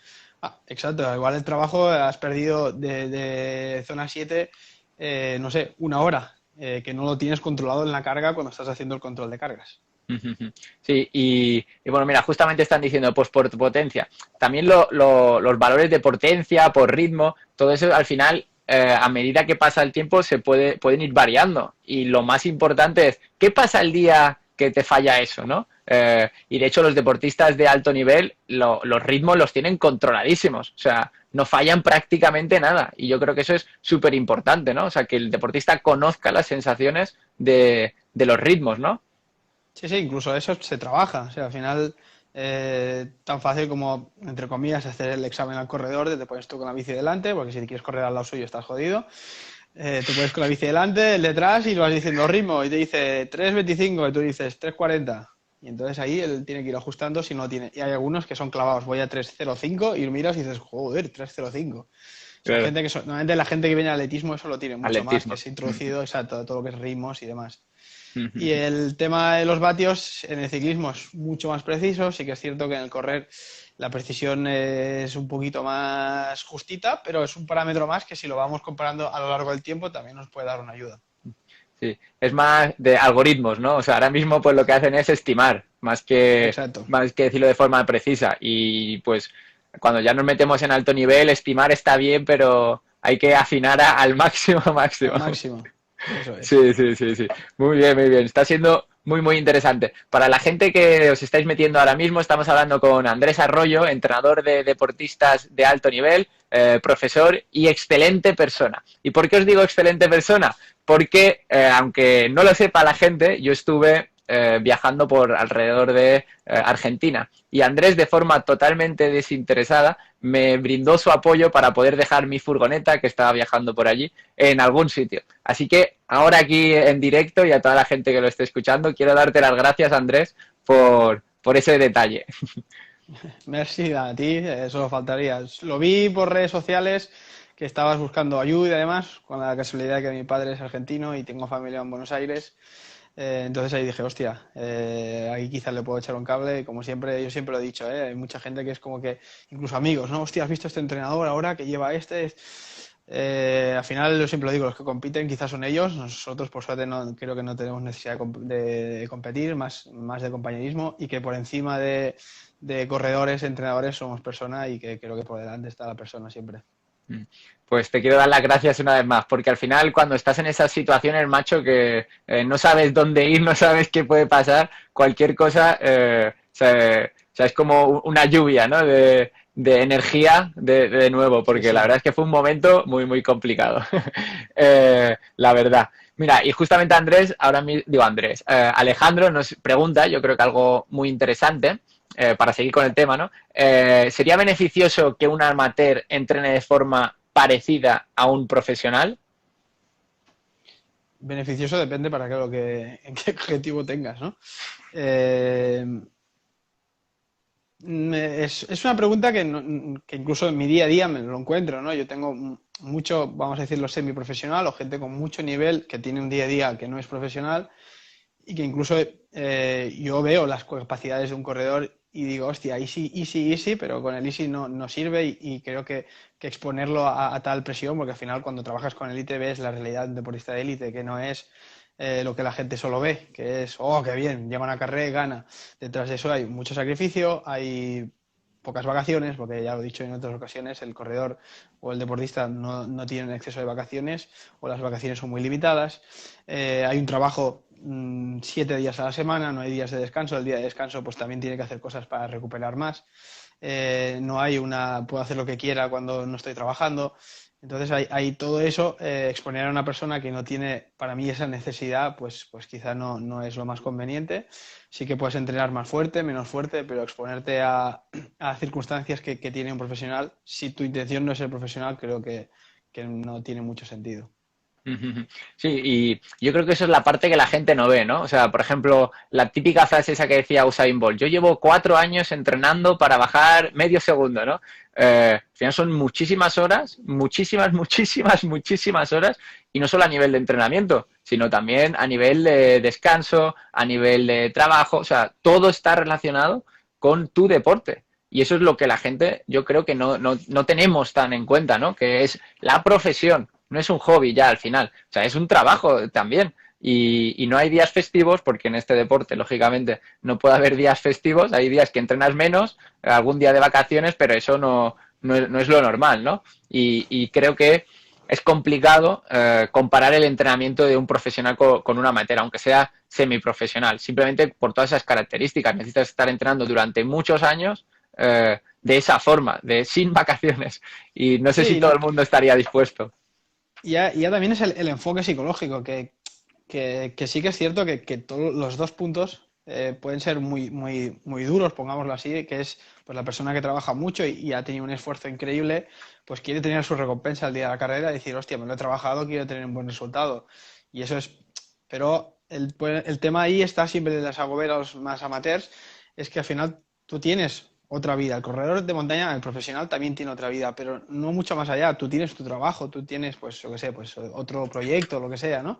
exacto, igual el trabajo has perdido de zona 7, no sé, una hora, que no lo tienes controlado en la carga cuando estás haciendo el control de cargas. Sí, y bueno, mira, justamente están diciendo, pues por potencia. También los valores de potencia, por ritmo, todo eso al final, a medida que pasa el tiempo, pueden ir variando. Y lo más importante es, ¿qué pasa el día que te falla eso, no? Y de hecho los deportistas de alto nivel, los ritmos los tienen controladísimos. O sea, no fallan prácticamente nada. Y yo creo que eso es súper importante, ¿no? O sea, que el deportista conozca las sensaciones de los ritmos, ¿no? Sí, sí, incluso eso se trabaja. O sea, al final, tan fácil como, entre comillas, hacer el examen al corredor, te pones tú con la bici delante, porque si te quieres correr al lado suyo estás jodido. Te pones con la bici delante, el detrás, y lo vas diciendo ritmo, y te dice 3,25, y tú dices 3,40. Y entonces ahí él tiene que ir ajustando si no tiene. Y hay algunos que son clavados, voy a 3,05 y miras y dices, joder, 3,05. Son Claro. gente que, normalmente la gente que viene al atletismo eso lo tiene mucho más, que Atletismo. se ha introducido, exacto, todo lo que es ritmos y demás. Y Ujú. el tema de los vatios en el ciclismo es mucho más preciso. Sí que es cierto que en el correr la precisión es un poquito más justita, pero es un parámetro más que si lo vamos comparando a lo largo del tiempo también nos puede dar una ayuda. Sí, es más de algoritmos, ¿no? O sea, ahora mismo pues lo que hacen es estimar, Exacto. más que decirlo de forma precisa. Y pues cuando ya nos metemos en alto nivel, estimar está bien, pero hay que afinar al máximo, Al máximo. máximo. Eso es. Sí, sí, sí, sí. Muy bien, muy bien. Está siendo muy, muy interesante. Para la gente que os estáis metiendo ahora mismo, estamos hablando con Andrés Arroyo, entrenador de deportistas de alto nivel, profesor y excelente persona. ¿Y por qué os digo excelente persona? Porque, aunque no lo sepa la gente, yo estuve viajando por alrededor de Argentina. Y Andrés, de forma totalmente desinteresada, me brindó su apoyo para poder dejar mi furgoneta, que estaba viajando por allí, en algún sitio. Así que ahora aquí en directo y a toda la gente que lo esté escuchando, quiero darte las gracias, Andrés, por ese detalle. Merci a ti, solo faltaría. Lo vi por redes sociales que estabas buscando ayuda y además, con la casualidad que mi padre es argentino y tengo familia en Buenos Aires. Entonces ahí dije, hostia, ahí quizás le puedo echar un cable. Como siempre, yo siempre lo he dicho, hay mucha gente que es como que, incluso amigos, ¿no? Hostia, ¿has visto este entrenador ahora que lleva este? Al final, yo siempre lo digo, los que compiten quizás son ellos. Nosotros, por suerte, no, creo que no tenemos necesidad de competir, más de compañerismo y que por encima de corredores, entrenadores, somos personas y que creo que por delante está la persona siempre. Pues te quiero dar las gracias una vez más, porque al final cuando estás en esas situaciones, macho, que no sabes dónde ir, no sabes qué puede pasar, cualquier cosa, o sea, es como una lluvia, ¿no? De energía de nuevo, Sí, porque la sí. verdad es que fue un momento muy, muy complicado, la verdad. Mira, y justamente Andrés, ahora mismo, digo Andrés, Alejandro nos pregunta, yo creo que algo muy interesante, para seguir con el tema, ¿no? ¿Sería beneficioso que un amateur entrene de forma parecida a un profesional? Beneficioso depende para qué en qué objetivo tengas, ¿no? Eh, es una pregunta que incluso en mi día a día me lo encuentro, ¿no? Yo tengo mucho, vamos a decirlo, semiprofesional o gente con mucho nivel que tiene un día a día que no es profesional y que incluso yo veo las capacidades de un corredor y digo, hostia, easy, easy, easy, pero con el easy no sirve y creo que exponerlo a tal presión, porque al final cuando trabajas con élite ves la realidad de un deportista de élite, que no es lo que la gente solo ve, que es, oh, qué bien, lleva una carrera y gana. Detrás de eso hay mucho sacrificio, hay pocas vacaciones, porque ya lo he dicho en otras ocasiones, el corredor o el deportista no tienen exceso de vacaciones o las vacaciones son muy limitadas. Hay un trabajo 7 días a la semana, no hay días de descanso. El día de descanso pues también tiene que hacer cosas para recuperar más. No hay puedo hacer lo que quiera cuando no estoy trabajando. Entonces hay todo eso, exponer a una persona que no tiene para mí esa necesidad, pues quizá no es lo más conveniente. Sí que puedes entrenar más fuerte, menos fuerte, pero exponerte a circunstancias que tiene un profesional, si tu intención no es ser profesional, creo que no tiene mucho sentido. Sí, y yo creo que eso es la parte que la gente no ve, ¿no? O sea, por ejemplo, la típica frase esa que decía Usain Bolt, yo llevo 4 años entrenando para bajar medio segundo, ¿no? Al final son muchísimas horas, muchísimas, muchísimas, muchísimas horas, y no solo a nivel de entrenamiento, sino también a nivel de descanso, a nivel de trabajo, o sea, todo está relacionado con tu deporte. Y eso es lo que la gente, yo creo que no tenemos tan en cuenta, ¿no? Que es la profesión, no es un hobby ya al final, o sea, es un trabajo también. Y no hay días festivos, porque en este deporte, lógicamente, no puede haber días festivos, hay días que entrenas menos, algún día de vacaciones, pero eso no es lo normal, ¿no? Y creo que es complicado comparar el entrenamiento de un profesional con un amateur, aunque sea semiprofesional, simplemente por todas esas características. Necesitas estar entrenando durante muchos años de esa forma, de sin vacaciones. Y no sé si Sí, todo no, el mundo estaría dispuesto. ya también es el enfoque psicológico, que sí que es cierto que todos los dos puntos pueden ser muy, muy, muy duros, pongámoslo así, que es pues la persona que trabaja mucho y ha tenido un esfuerzo increíble, pues quiere tener su recompensa al día de la carrera y decir, hostia, me lo he trabajado, quiero tener un buen resultado. Y eso es, pero el tema ahí está siempre de las agoberos más amateurs, es que al final tú tienes otra vida. El corredor de montaña, el profesional, también tiene otra vida, pero no mucho más allá. Tú tienes tu trabajo, tú tienes, pues, yo qué sé, pues otro proyecto, lo que sea, ¿no?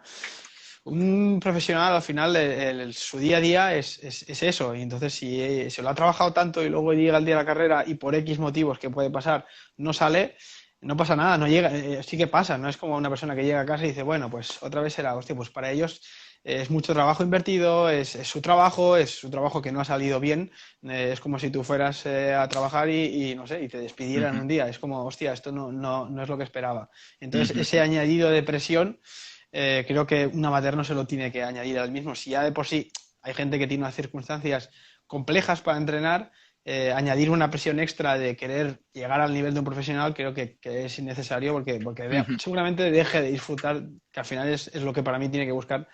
Un profesional al final su día a día es eso, y entonces si se lo ha trabajado tanto y luego llega el día de la carrera y por X motivos que puede pasar no sale, no pasa nada, no llega, sí que pasa, no es como una persona que llega a casa y dice, bueno, pues otra vez será, hostia, pues para ellos es mucho trabajo invertido, es su trabajo que no ha salido bien, es como si tú fueras a trabajar y no sé, y te Uh despidieran -huh, un día, es como, hostia, esto no es lo que esperaba. uh Entonces -huh. ese añadido de presión creo que un amateur no se lo tiene que añadir al mismo. Si ya de por sí hay gente que tiene unas circunstancias complejas para entrenar, añadir una presión extra de querer llegar al nivel de un profesional creo que es innecesario porque seguramente deje de disfrutar, que al final es lo que para mí tiene que buscar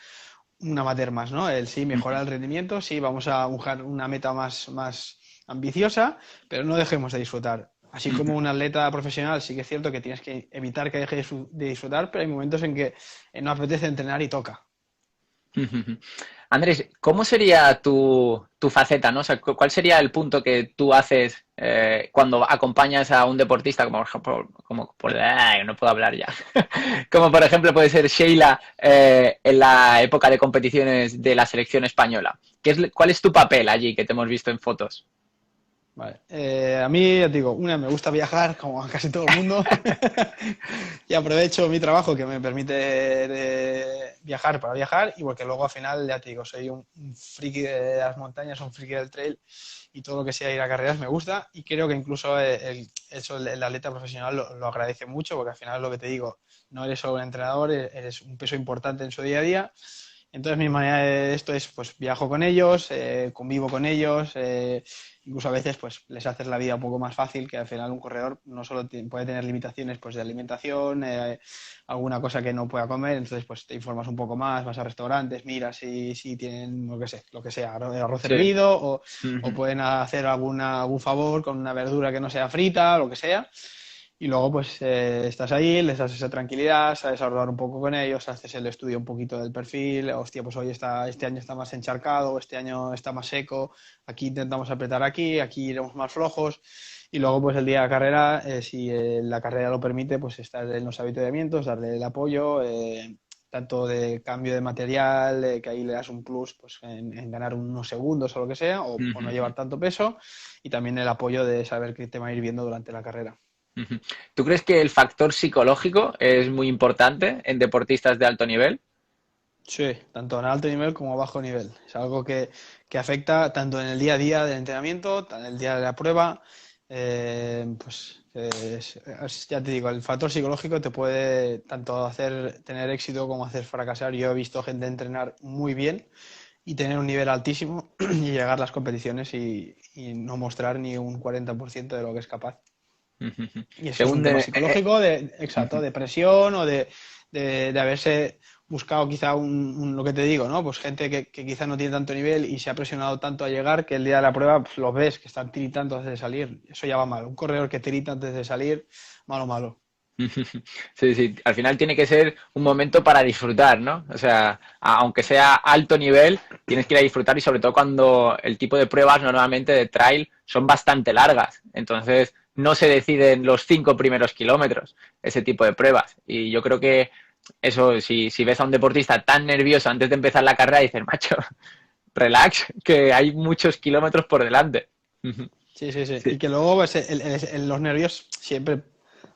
un amateur más, ¿no? El sí, mejorar el rendimiento, sí, vamos a buscar una meta más ambiciosa, pero no dejemos de disfrutar. Así como un atleta profesional, sí que es cierto que tienes que evitar que deje de disfrutar, pero hay momentos en que no apetece entrenar y toca. Andrés, ¿cómo sería tu faceta, ¿no? O sea, ¿cuál sería el punto que tú haces cuando acompañas a un deportista, como por ejemplo, ay, no puedo hablar ya, como por ejemplo puede ser Sheila en la época de competiciones de la selección española? ¿Cuál es tu papel allí que te hemos visto en fotos? Vale. A mí, ya te digo, me gusta viajar, como a casi todo el mundo, y aprovecho mi trabajo que me permite viajar para viajar, y porque luego al final, ya te digo, soy un friki de las montañas, un friki del trail, y todo lo que sea ir a carreras me gusta, y creo que incluso el atleta profesional lo agradece mucho, porque al final es lo que te digo, no eres solo un entrenador, eres un peso importante en su día a día. Entonces mi manera de esto es, pues viajo con ellos, convivo con ellos, incluso a veces pues les haces la vida un poco más fácil, que al final un corredor no solo puede tener limitaciones pues de alimentación, alguna cosa que no pueda comer, entonces pues te informas un poco más, vas a restaurantes, miras si tienen lo que sea, arroz Sí. hervido o Ujú. pueden hacer algún favor con una verdura que no sea frita, lo que sea. Y luego, pues estás ahí, les das esa tranquilidad, sabes hablar un poco con ellos, haces el estudio un poquito del perfil. Hostia, pues hoy este año está más encharcado, este año está más seco, aquí intentamos apretar aquí iremos más flojos. Y luego, pues el día de la carrera, si la carrera lo permite, pues estar en los avituallamientos, darle el apoyo, tanto de cambio de material, que ahí le das un plus pues, en ganar unos segundos o lo que sea, o no Ujú. llevar tanto peso, y también el apoyo de saber qué te va a ir viendo durante la carrera. Ujú. ¿Tú crees que el factor psicológico es muy importante en deportistas de alto nivel? Sí, tanto en alto nivel como a bajo nivel. Es algo que afecta tanto en el día a día del entrenamiento, en el día de la prueba. Pues ya te digo, el factor psicológico te puede tanto hacer tener éxito como hacer fracasar. Yo he visto gente entrenar muy bien y tener un nivel altísimo y llegar a las competiciones y no mostrar ni un 40% de lo que es capaz. Ujú. Y eso es un Según tema psicológico, exacto, ujú. de presión o de haberse buscado quizá lo que te digo, ¿no? Pues gente que quizá no tiene tanto nivel y se ha presionado tanto a llegar que el día de la prueba pues, los ves que están tiritando antes de salir. Eso ya va mal. Un corredor que tirita antes de salir, malo, malo. Sí, sí, al final tiene que ser un momento para disfrutar, ¿no? O sea, aunque sea alto nivel, tienes que ir a disfrutar y sobre todo cuando el tipo de pruebas normalmente de trail son bastante largas. Entonces, no se deciden los 5 primeros kilómetros, ese tipo de pruebas. Y yo creo que eso, si ves a un deportista tan nervioso antes de empezar la carrera, dices, macho, relax, que hay muchos kilómetros por delante. Sí, sí, sí. Sí, Y que luego pues, los nervios siempre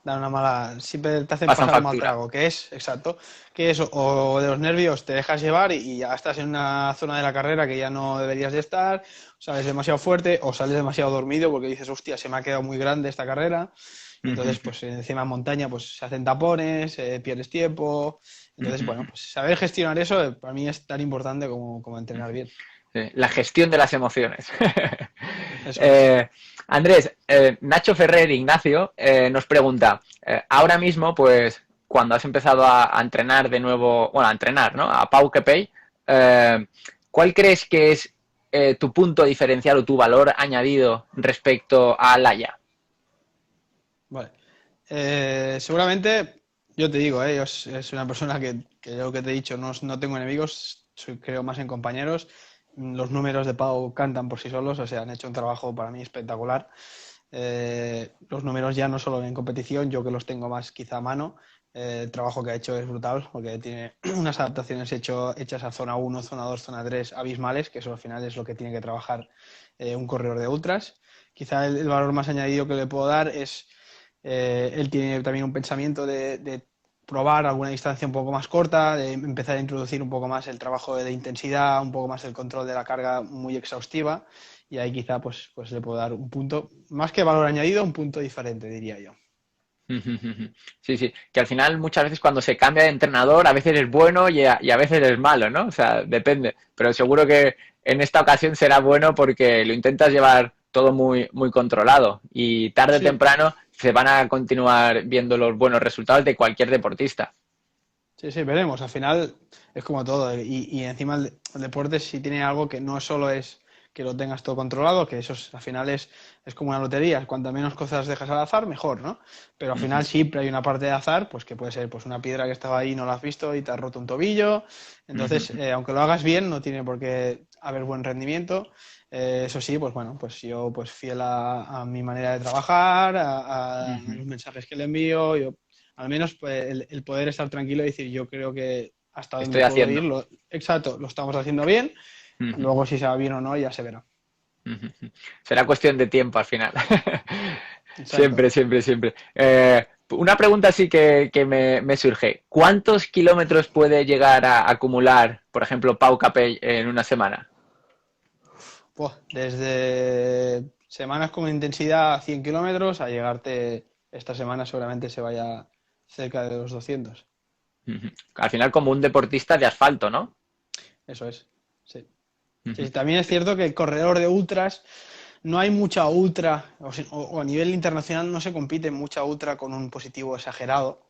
dan siempre te hacen pasan pasar un mal factura. trago, que es, exacto, que es o de los nervios te dejas llevar y ya estás en una zona de la carrera que ya no deberías de estar, sales demasiado fuerte o sales demasiado dormido porque dices, hostia, se me ha quedado muy grande esta carrera. Y entonces, pues encima en montaña, pues se hacen tapones, pierdes tiempo. Entonces, bueno, pues saber gestionar eso para mí es tan importante como entrenar bien. Sí, la gestión de las emociones. Eso es. Eh, Andrés, Nacho Ferrer Ignacio nos pregunta, ahora mismo, pues, cuando has empezado a entrenar de nuevo, bueno, a entrenar, ¿no? A Pau Kepei, ¿cuál crees que es tu punto diferencial o tu valor añadido respecto a Laia? Vale. Seguramente, yo te digo, es una persona que yo que te he dicho, no tengo enemigos, creo más en compañeros. Los números de Pau cantan por sí solos, o sea, han hecho un trabajo para mí espectacular. Los números ya no solo en competición, yo que los tengo más quizá a mano, el trabajo que ha hecho es brutal, porque tiene unas adaptaciones hechas a zona uno, zona 2, zona 3 abismales, que eso al final es lo que tiene que trabajar un corredor de ultras. Quizá el valor más añadido que le puedo dar es él tiene también un pensamiento de probar alguna distancia un poco más corta, de empezar a introducir un poco más el trabajo de intensidad, un poco más el control de la carga muy exhaustiva, y ahí quizá pues le puedo dar un punto, más que valor añadido, un punto diferente, diría yo. Sí, sí, que al final muchas veces cuando se cambia de entrenador a veces es bueno y a veces es malo, ¿no? O sea, depende, pero seguro que en esta ocasión será bueno porque lo intentas llevar todo muy, muy controlado y tarde o Sí, temprano se van a continuar viendo los buenos resultados de cualquier deportista. sí, sí, veremos. Al final es como todo. Y encima el deporte si tiene algo que no solo es que lo tengas todo controlado, que al final es como una lotería. Cuanto menos cosas dejas al azar, mejor, ¿no? Pero al final siempre hay una parte de azar, pues que puede ser pues una piedra que estaba ahí y no la has visto y te has roto un tobillo. Entonces, aunque lo hagas bien, no tiene por qué haber buen rendimiento. Eso sí, pues bueno, pues yo pues fiel a mi manera de trabajar, a los mensajes que le envío, yo al menos pues, el poder estar tranquilo y decir, yo creo que hasta donde Estoy puedo haciendo. ir, exacto, lo estamos haciendo bien. Luego, si se va bien o no, ya se verá. Será cuestión de tiempo al final. Exacto. Siempre, siempre, siempre. Una pregunta sí que me surge. ¿Cuántos kilómetros puede llegar a acumular, por ejemplo, Pau Capell en una semana? Buah, desde semanas con intensidad 100 kilómetros a llegarte esta semana seguramente se vaya cerca de los 200. Al final como un deportista de asfalto, ¿no? Eso es. Sí. Sí, también es cierto que el corredor de ultras, no hay mucha ultra, o a nivel internacional no se compite mucha ultra con un positivo exagerado,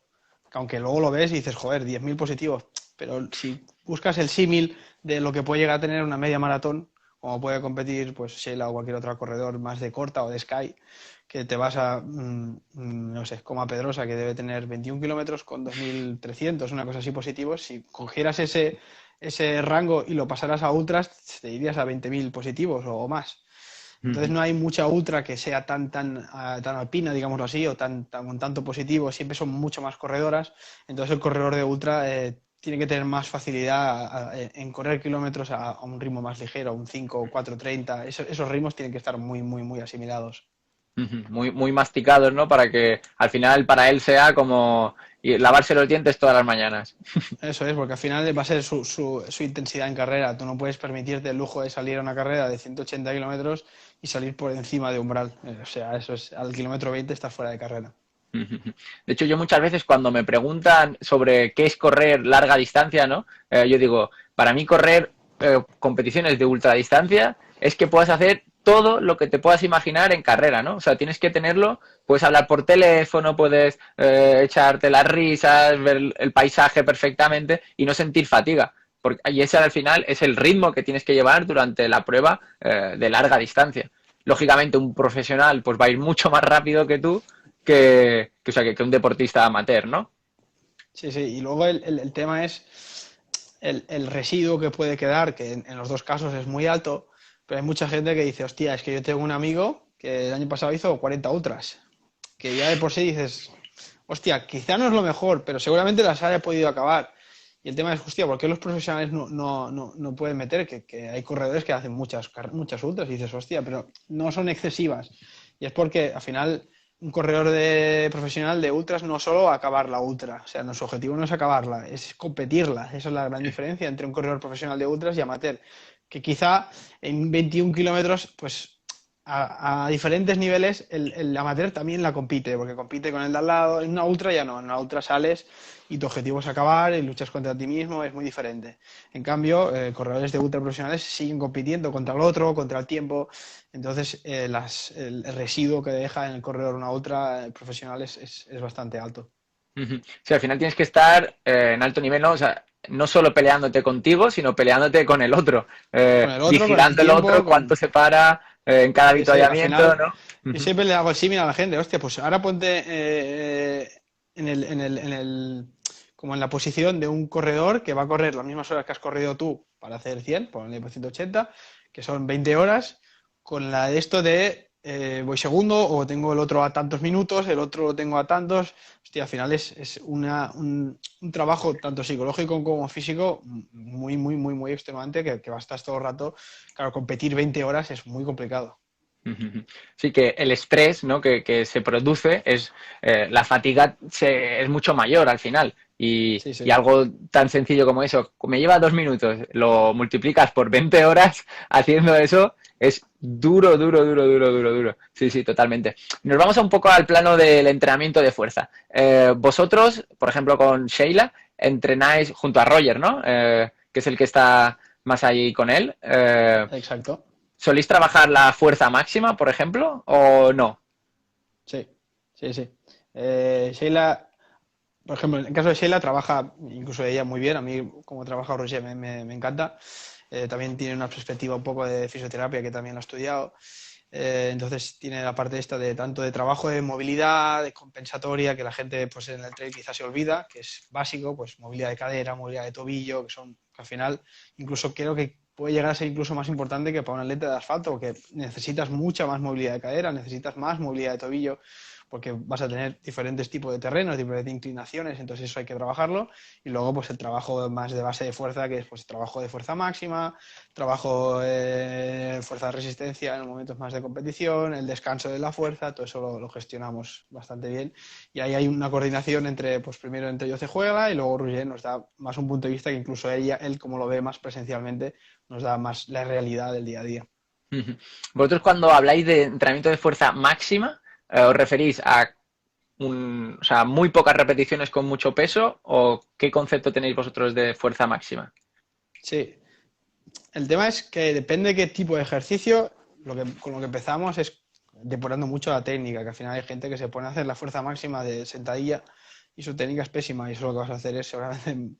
que aunque luego lo ves y dices, joder, 10.000 positivos, pero si buscas el símil de lo que puede llegar a tener una media maratón, como puede competir pues Sheila o cualquier otro corredor más de corta o de Sky, que te vas a, no sé, como a Pedrosa, que debe tener 21 kilómetros con 2.300, una cosa así positivos, si cogieras ese rango y lo pasaras a ultras, te irías a 20.000 positivos o más. Entonces no hay mucha ultra que sea tan alpina, digámoslo así, o con tanto positivo, siempre son mucho más corredoras. Entonces el corredor de ultra tiene que tener más facilidad en correr kilómetros a un ritmo más ligero, un 5, 4, 30. Esos ritmos tienen que estar muy, muy, muy asimilados. Muy, muy masticados, ¿no? Para que al final para él sea como lavarse los dientes todas las mañanas. Eso es, porque al final va a ser su intensidad en carrera. Tú no puedes permitirte el lujo de salir a una carrera de 180 kilómetros y salir por encima de umbral. O sea, eso es, al kilómetro 20 estás fuera de carrera. De hecho, yo muchas veces cuando me preguntan sobre qué es correr larga distancia, ¿no? Yo digo, para mí correr competiciones de ultradistancia es que puedas hacer todo lo que te puedas imaginar en carrera, ¿no? O sea, tienes que tenerlo, puedes hablar por teléfono, puedes echarte las risas, ver el paisaje perfectamente y no sentir fatiga. Porque, y ese al final es el ritmo que tienes que llevar durante la prueba de larga distancia. Lógicamente, un profesional pues va a ir mucho más rápido que tú, o sea, que un deportista amateur, ¿no? Sí, sí. Y luego el tema es el residuo que puede quedar, que en los dos casos es muy alto, pero hay mucha gente que dice, hostia, es que yo tengo un amigo que el año pasado hizo 40 ultras, que ya de por sí dices, hostia, quizá no es lo mejor, pero seguramente las haya podido acabar. Y el tema es, hostia, ¿por qué los profesionales no pueden meter? Que hay corredores que hacen muchas ultras y dices, hostia, pero no son excesivas. Y es porque al final un corredor profesional de ultras no solo acabar la ultra, o sea, nuestro objetivo no es acabarla, es competirla. Esa es la gran diferencia entre un corredor profesional de ultras y amateur, que quizá en 21 kilómetros, pues a diferentes niveles el amateur también la compite, porque compite con el de al lado. En una ultra ya no, en una ultra sales y tu objetivo es acabar y luchas contra ti mismo, es muy diferente. En cambio, corredores de ultra profesionales siguen compitiendo contra el otro, contra el tiempo. Entonces, el residuo que deja en el corredor una ultra profesional es bastante alto. Sí, al final tienes que estar en alto nivel, ¿no? O sea, no solo peleándote contigo, sino peleándote con el otro, Con el otro, con el vigilando el otro, tiempo, cuánto se para en cada Sí, sí, al avituallamiento, final ¿no? yo siempre le hago el símil a la gente, hostia, pues ahora ponte como en la posición de un corredor que va a correr las mismas horas que has corrido tú para hacer 100, ponle por 180, que son 20 horas, con la de esto de voy segundo o tengo el otro a tantos minutos, el otro lo tengo a tantos, hostia, al final es un trabajo tanto psicológico como físico muy, muy, muy, muy extenuante que va a estar todo el rato, claro, competir 20 horas es muy complicado. Sí, que el estrés, ¿no? que se produce es la fatiga es mucho mayor al final. Sí, Y sí. algo tan sencillo como eso, me lleva 2 minutos, lo multiplicas por 20 horas haciendo eso, es duro, duro, duro, duro, duro, duro. Sí, sí, totalmente. Nos vamos un poco al plano del entrenamiento de fuerza. Vosotros, por ejemplo, con Sheila, entrenáis junto a Roger, ¿no? Que es el que está más ahí con él. Exacto. ¿Solís trabajar la fuerza máxima, por ejemplo, o no? Sí, sí, sí. Sheila, por ejemplo, en el caso de Sheila, trabaja incluso ella muy bien. A mí, como trabaja Roger, me encanta. También tiene una perspectiva un poco de fisioterapia que también lo ha estudiado. Entonces tiene la parte esta de tanto de trabajo de movilidad, de compensatoria, que la gente pues en el trail quizás se olvida, que es básico, pues movilidad de cadera, movilidad de tobillo, que al final incluso creo que puede llegar a ser incluso más importante que para un atleta de asfalto, porque necesitas mucha más movilidad de cadera, necesitas más movilidad de tobillo, porque vas a tener diferentes tipos de terrenos, diferentes inclinaciones, entonces eso hay que trabajarlo. Y luego pues el trabajo más de base de fuerza, que es pues trabajo de fuerza máxima, trabajo de fuerza de resistencia en los momentos más de competición, el descanso de la fuerza, todo eso lo gestionamos bastante bien. Y ahí hay una coordinación entre, pues primero entre yo Cejuela y luego Roger nos da más un punto de vista que incluso él como lo ve más presencialmente, nos da más la realidad del día a día. Vosotros cuando habláis de entrenamiento de fuerza máxima, ¿os referís a o sea, muy pocas repeticiones con mucho peso o qué concepto tenéis vosotros de fuerza máxima? Sí, el tema es que depende de qué tipo de ejercicio, con lo que empezamos es depurando mucho la técnica, que al final hay gente que se pone a hacer la fuerza máxima de sentadilla y su técnica es pésima y eso lo que vas a hacer es seguramente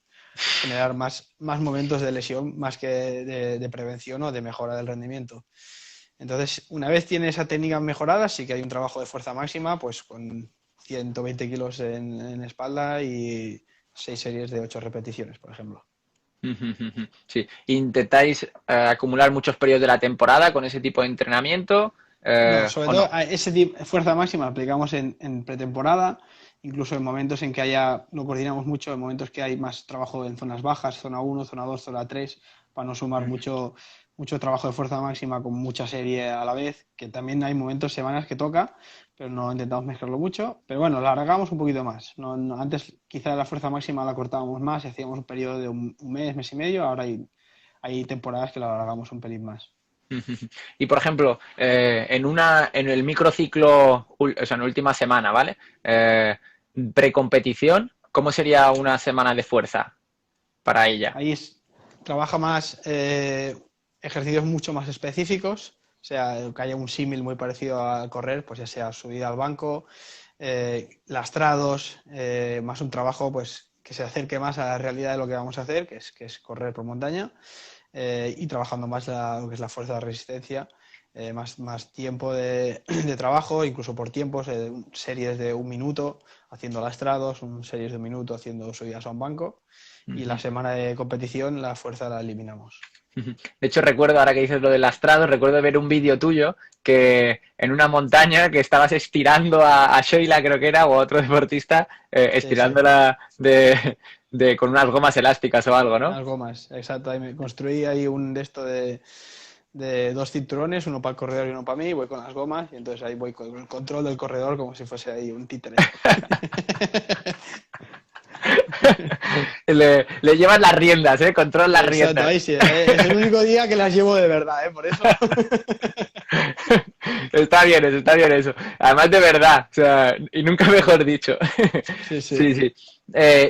generar más momentos de lesión más que de prevención o de mejora del rendimiento. Entonces, una vez tiene esa técnica mejorada, sí que hay un trabajo de fuerza máxima, pues con 120 kilos en espalda y 6 series de 8 repeticiones, por ejemplo. Sí, intentáis acumular muchos periodos de la temporada con ese tipo de entrenamiento No, sobre o todo no. a ese tipo de fuerza máxima la aplicamos en pretemporada, incluso en momentos en que lo coordinamos mucho, en momentos que hay más trabajo en zonas bajas, zona 1, zona 2, zona 3, para no sumar mucho trabajo de fuerza máxima con mucha serie a la vez, que también hay momentos, semanas que toca, pero no intentamos mezclarlo mucho. Pero bueno, la alargamos un poquito más. Antes quizá la fuerza máxima la cortábamos más y hacíamos un periodo de un mes, mes y medio, ahora hay temporadas que la alargamos un pelín más. Y por ejemplo, en el microciclo, o sea, en la última semana, ¿vale? Precompetición, ¿cómo sería una semana de fuerza para ella? Ahí trabaja más ejercicios mucho más específicos, o sea, que haya un símil muy parecido a correr, pues ya sea subida al banco, lastrados, más un trabajo pues que se acerque más a la realidad de lo que vamos a hacer, que es correr por montaña, y trabajando más lo que es la fuerza de resistencia, más tiempo de trabajo, incluso por tiempos, series de un minuto haciendo lastrados, series de un minuto haciendo subidas a un banco. Y la semana de competición la fuerza la eliminamos. De hecho, recuerdo, ahora que dices lo del lastrado, recuerdo ver un vídeo tuyo que en una montaña que estabas estirando a Sheila, creo que era, o a otro deportista, Sí, sí. estirándola con unas gomas elásticas o algo, ¿no? Algo más, exacto. Ahí me construí ahí un de esto de 2 cinturones, uno para el corredor y uno para mí, voy con las gomas y entonces ahí voy con el control del corredor como si fuese ahí un títere. Le llevas las riendas, ¿eh? Control las Exacto, riendas. ahí sí. Es el único día que las llevo de verdad, ¿eh? Por eso. Está bien eso. Además de verdad, o sea, y nunca mejor dicho. Sí, sí. Sí, sí.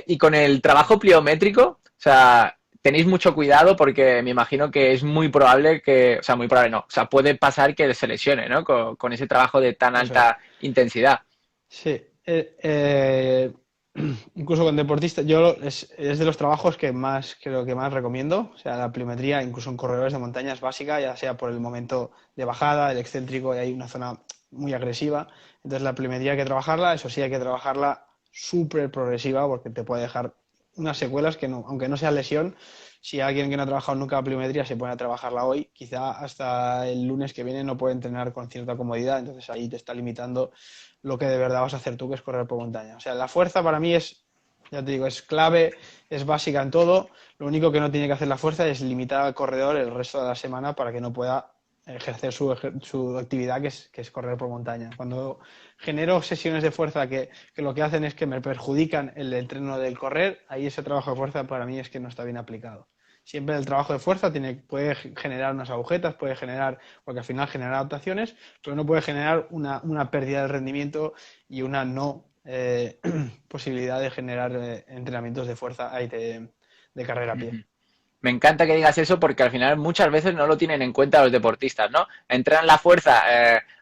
Y con el trabajo pliométrico, o sea, tenéis mucho cuidado porque me imagino que es muy probable que, o sea, muy probable no, o sea, puede pasar que se lesione, ¿no? Con ese trabajo de tan Eso es. alta intensidad. Sí, incluso con deportistas, es de los trabajos que más creo que más recomiendo. O sea, la pliometría, incluso en corredores de montaña es básica, ya sea por el momento de bajada, el excéntrico, y hay una zona muy agresiva. Entonces, la pliometría hay que trabajarla, eso sí, hay que trabajarla súper progresiva porque te puede dejar unas secuelas que no, aunque no sea lesión, si alguien que no ha trabajado nunca pliometría se pone a trabajarla hoy, quizá hasta el lunes que viene no puede entrenar con cierta comodidad, entonces ahí te está limitando lo que de verdad vas a hacer tú, que es correr por montaña. O sea, la fuerza para mí ya te digo, es clave, es básica en todo. Lo único que no tiene que hacer la fuerza es limitar al corredor el resto de la semana para que no pueda ejercer su actividad, que es correr por montaña. Cuando genero sesiones de fuerza que lo que hacen es que me perjudican el entreno del correr, ahí ese trabajo de fuerza para mí es que no está bien aplicado. Siempre el trabajo de fuerza puede generar unas agujetas, puede generar, porque al final genera adaptaciones, pero no puede generar una pérdida de rendimiento y una no posibilidad de generar entrenamientos de fuerza de carrera a pie. Me encanta que digas eso porque al final muchas veces no lo tienen en cuenta los deportistas, ¿no? Entrenan la fuerza,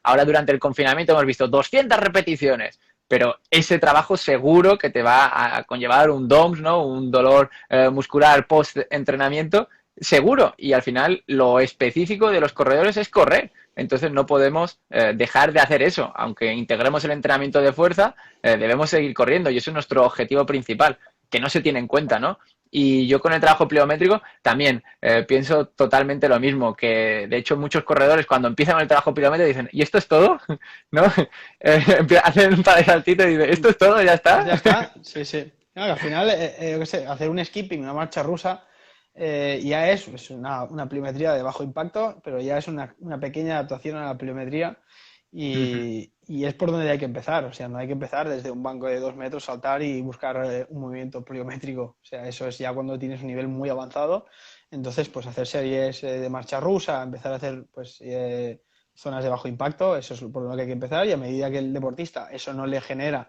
ahora durante el confinamiento hemos visto 200 repeticiones, pero ese trabajo seguro que te va a conllevar un DOMS, ¿no? Un dolor muscular post-entrenamiento, seguro. Y al final lo específico de los corredores es correr. Entonces no podemos dejar de hacer eso. Aunque integremos el entrenamiento de fuerza, debemos seguir corriendo y eso es nuestro objetivo principal, que no se tiene en cuenta, ¿no? Y yo con el trabajo pliométrico también pienso totalmente lo mismo, que de hecho muchos corredores cuando empiezan con el trabajo pliométrico dicen, ¿y esto es todo? ¿No? Hacen un par de saltitos y dicen, ¿esto es todo? ¿Ya Pues está? ya está, sí, sí. Claro, al final, yo qué sé, hacer un skipping, una marcha rusa, ya es una pliometría de bajo impacto, pero ya es una pequeña adaptación a la pliometría y es por donde hay que empezar. O sea, no hay que empezar desde un banco de 2 metros, saltar y buscar un movimiento pliométrico. O sea, eso es ya cuando tienes un nivel muy avanzado. Entonces, pues hacer series de marcha rusa, empezar a hacer pues zonas de bajo impacto, eso es por lo que hay que empezar y a medida que el deportista eso no le genera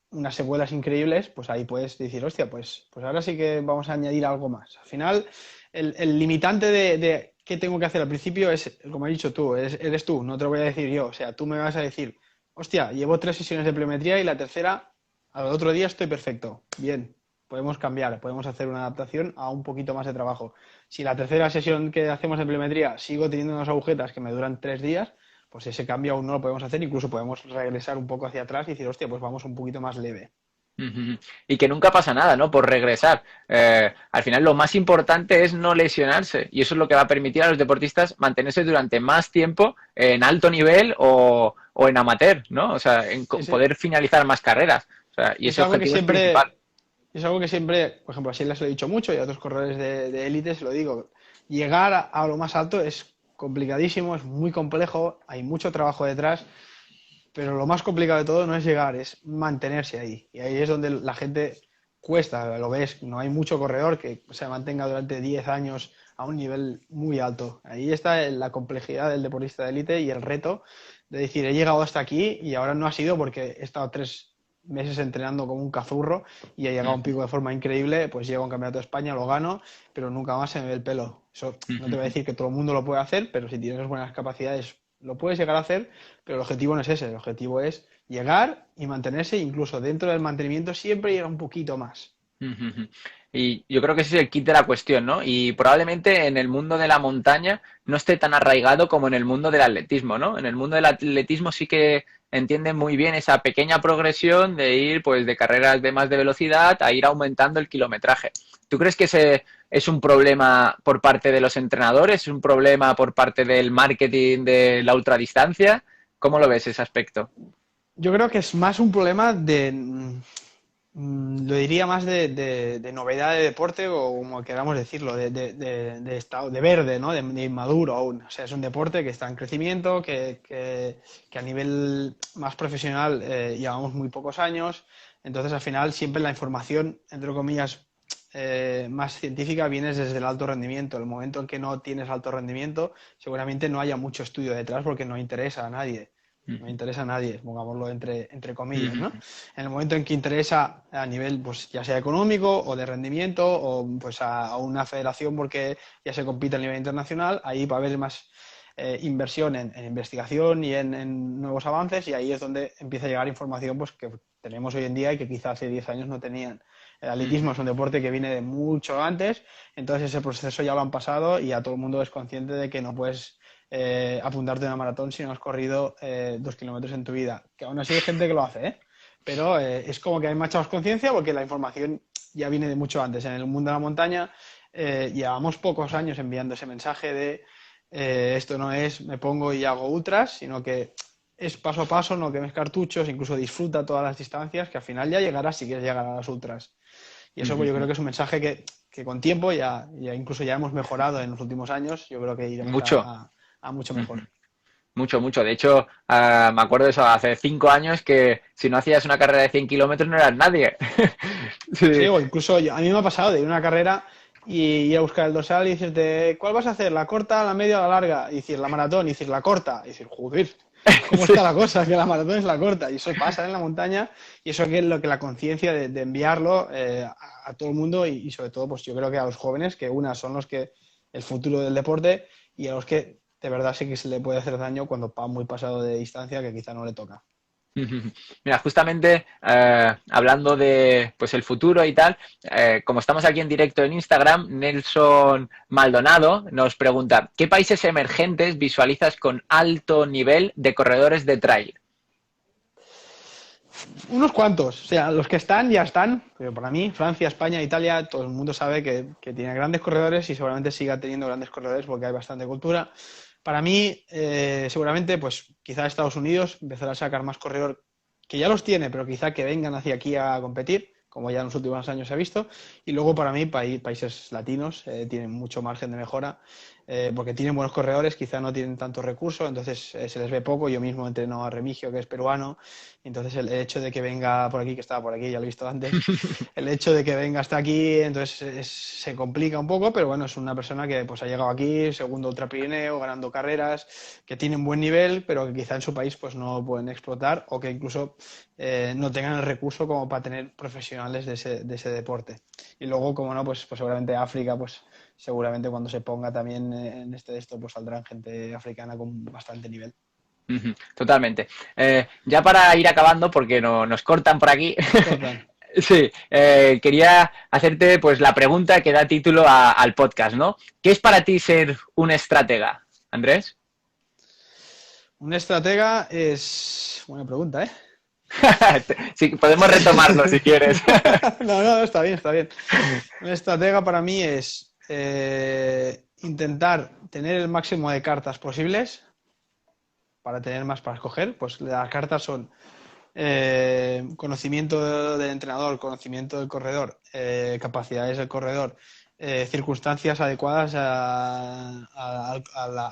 unas secuelas increíbles, pues ahí puedes decir, hostia, pues ahora sí que vamos a añadir algo más. Al final, el limitante de qué tengo que hacer al principio es, como has dicho tú, eres tú, no te lo voy a decir yo. O sea, tú me vas a decir, hostia, llevo 3 sesiones de pliometría y la tercera, al otro día estoy perfecto. Bien, podemos cambiar, podemos hacer una adaptación a un poquito más de trabajo. Si la tercera sesión que hacemos en pliometría sigo teniendo unas agujetas que me duran 3 días, pues ese cambio aún no lo podemos hacer, incluso podemos regresar un poco hacia atrás y decir, hostia, pues vamos un poquito más leve. Ujú. Y que nunca pasa nada, ¿no? Por regresar. Al final lo más importante es no lesionarse y eso es lo que va a permitir a los deportistas mantenerse durante más tiempo en alto nivel o en amateur, ¿no? O sea, en Sí, sí. poder finalizar más carreras. O sea, y Y es ese algo que objetivo es principal. siempre, es algo que siempre, por ejemplo, a Sheila se lo he dicho mucho y a otros corredores de élite se lo digo. Llegar a lo más alto es complicadísimo, es muy complejo, hay mucho trabajo detrás, pero lo más complicado de todo no es llegar, es mantenerse ahí. Y ahí es donde la gente cuesta, lo ves, no hay mucho corredor que se mantenga durante 10 años a un nivel muy alto. Ahí está la complejidad del deportista de élite y el reto de decir, he llegado hasta aquí y ahora no ha sido porque he estado 3 meses entrenando como un cazurro y he llegado a un pico de forma increíble, pues llego a un campeonato de España, lo gano, pero nunca más se me ve el pelo. Eso no te voy a decir que todo el mundo lo puede hacer, pero si tienes buenas capacidades lo puedes llegar a hacer, pero el objetivo no es ese, el objetivo es llegar y mantenerse, incluso dentro del mantenimiento siempre llega un poquito más. Ujú. Y yo creo que ese es el kit de la cuestión, ¿no? Y probablemente en el mundo de la montaña no esté tan arraigado como en el mundo del atletismo, ¿no? En el mundo del atletismo sí que entienden muy bien esa pequeña progresión de ir pues de carreras de más de velocidad a ir aumentando el kilometraje. ¿Tú crees que ese es un problema por parte de los entrenadores? ¿Es un problema por parte del marketing de la ultradistancia? ¿Cómo lo ves ese aspecto? Yo creo que es más un problema lo diría más de novedad de deporte o como queramos decirlo, de estado de verde, ¿no? De inmaduro aún. O sea, es un deporte que está en crecimiento, que a nivel más profesional llevamos muy pocos años. Entonces, al final, siempre la información, entre comillas, más científica viene desde el alto rendimiento. El momento en que no tienes alto rendimiento, seguramente no haya mucho estudio detrás porque no interesa a nadie. No interesa a nadie, pongámoslo entre comillas, ¿no? En el momento en que interesa a nivel, pues ya sea económico o de rendimiento o pues a una federación porque ya se compite a nivel internacional, ahí va a haber más inversión en investigación y en nuevos avances y ahí es donde empieza a llegar información pues que tenemos hoy en día y que quizá hace 10 años no tenían. El atletismo es un deporte que viene de mucho antes, entonces ese proceso ya lo han pasado y ya todo el mundo es consciente de que no puedes apuntarte a una maratón si no has corrido 2 kilómetros en tu vida. Que aún así hay gente que lo hace, ¿eh? Pero es como que hay más conciencia porque la información ya viene de mucho antes. En el mundo de la montaña llevamos pocos años enviando ese mensaje de esto no es me pongo y hago ultras, sino que es paso a paso, no quemes cartuchos, incluso disfruta todas las distancias, que al final ya llegarás si quieres llegar a las ultras. Y eso pues, yo creo que es un mensaje que con tiempo ya incluso ya hemos mejorado en los últimos años. Yo creo que iremos Mucho. a mucho mejor. Mucho, mucho. De hecho, me acuerdo de eso hace 5 años que si no hacías una carrera de 100 kilómetros no eras nadie. Sí, Sí. o incluso a mí me ha pasado de ir a una carrera y ir a buscar el dorsal y decirte, ¿cuál vas a hacer? ¿La corta, la media o la larga? Y decir, la maratón, y decir, la corta. Y decir, joder, ¿cómo Sí. está la cosa? Que la maratón es la corta. Y eso pasa en la montaña y eso que es lo que la conciencia de enviarlo a todo el mundo y sobre todo, pues yo creo que a los jóvenes, que unas son los que el futuro del deporte y a los que de verdad sí que se le puede hacer daño cuando va muy pasado de distancia que quizá no le toca. Mira, justamente hablando de pues el futuro y tal, como estamos aquí en directo en Instagram, Nelson Maldonado nos pregunta, ¿qué países emergentes visualizas con alto nivel de corredores de trail? Unos cuantos, o sea, los que están ya están, pero para mí, Francia, España, Italia, todo el mundo sabe que tiene grandes corredores y seguramente siga teniendo grandes corredores porque hay bastante cultura. Para mí, seguramente, pues quizá Estados Unidos empezará a sacar más corredor, que ya los tiene, pero quizá que vengan hacia aquí a competir, como ya en los últimos años se ha visto. Y luego para mí, países latinos tienen mucho margen de mejora porque tienen buenos corredores, quizá no tienen tantos recursos, entonces se les ve poco. Yo mismo entreno a Remigio, que es peruano, entonces el hecho de que venga por aquí, que estaba por aquí, ya lo he visto antes, el hecho de que venga hasta aquí, entonces se complica un poco, pero bueno, es una persona que pues ha llegado aquí, segundo Ultra Pirineo, ganando carreras, que tiene un buen nivel, pero que quizá en su país pues no pueden explotar o que incluso no tengan el recurso como para tener profesionales de ese deporte. Y luego, como no, pues seguramente África, pues seguramente cuando se ponga también en esto, pues saldrán gente africana con bastante nivel. Totalmente. Ya para ir acabando, porque nos cortan por aquí. Cortan. Sí, quería hacerte pues la pregunta que da título al podcast, ¿no? ¿Qué es para ti ser un estratega, Andrés? Un estratega es... Buena pregunta, ¿eh? Sí, podemos retomarlo si quieres. No, está bien, está bien. Un estratega para mí es intentar tener el máximo de cartas posibles para tener más para escoger. Pues las cartas son conocimiento del entrenador, conocimiento del corredor, capacidades del corredor, circunstancias adecuadas a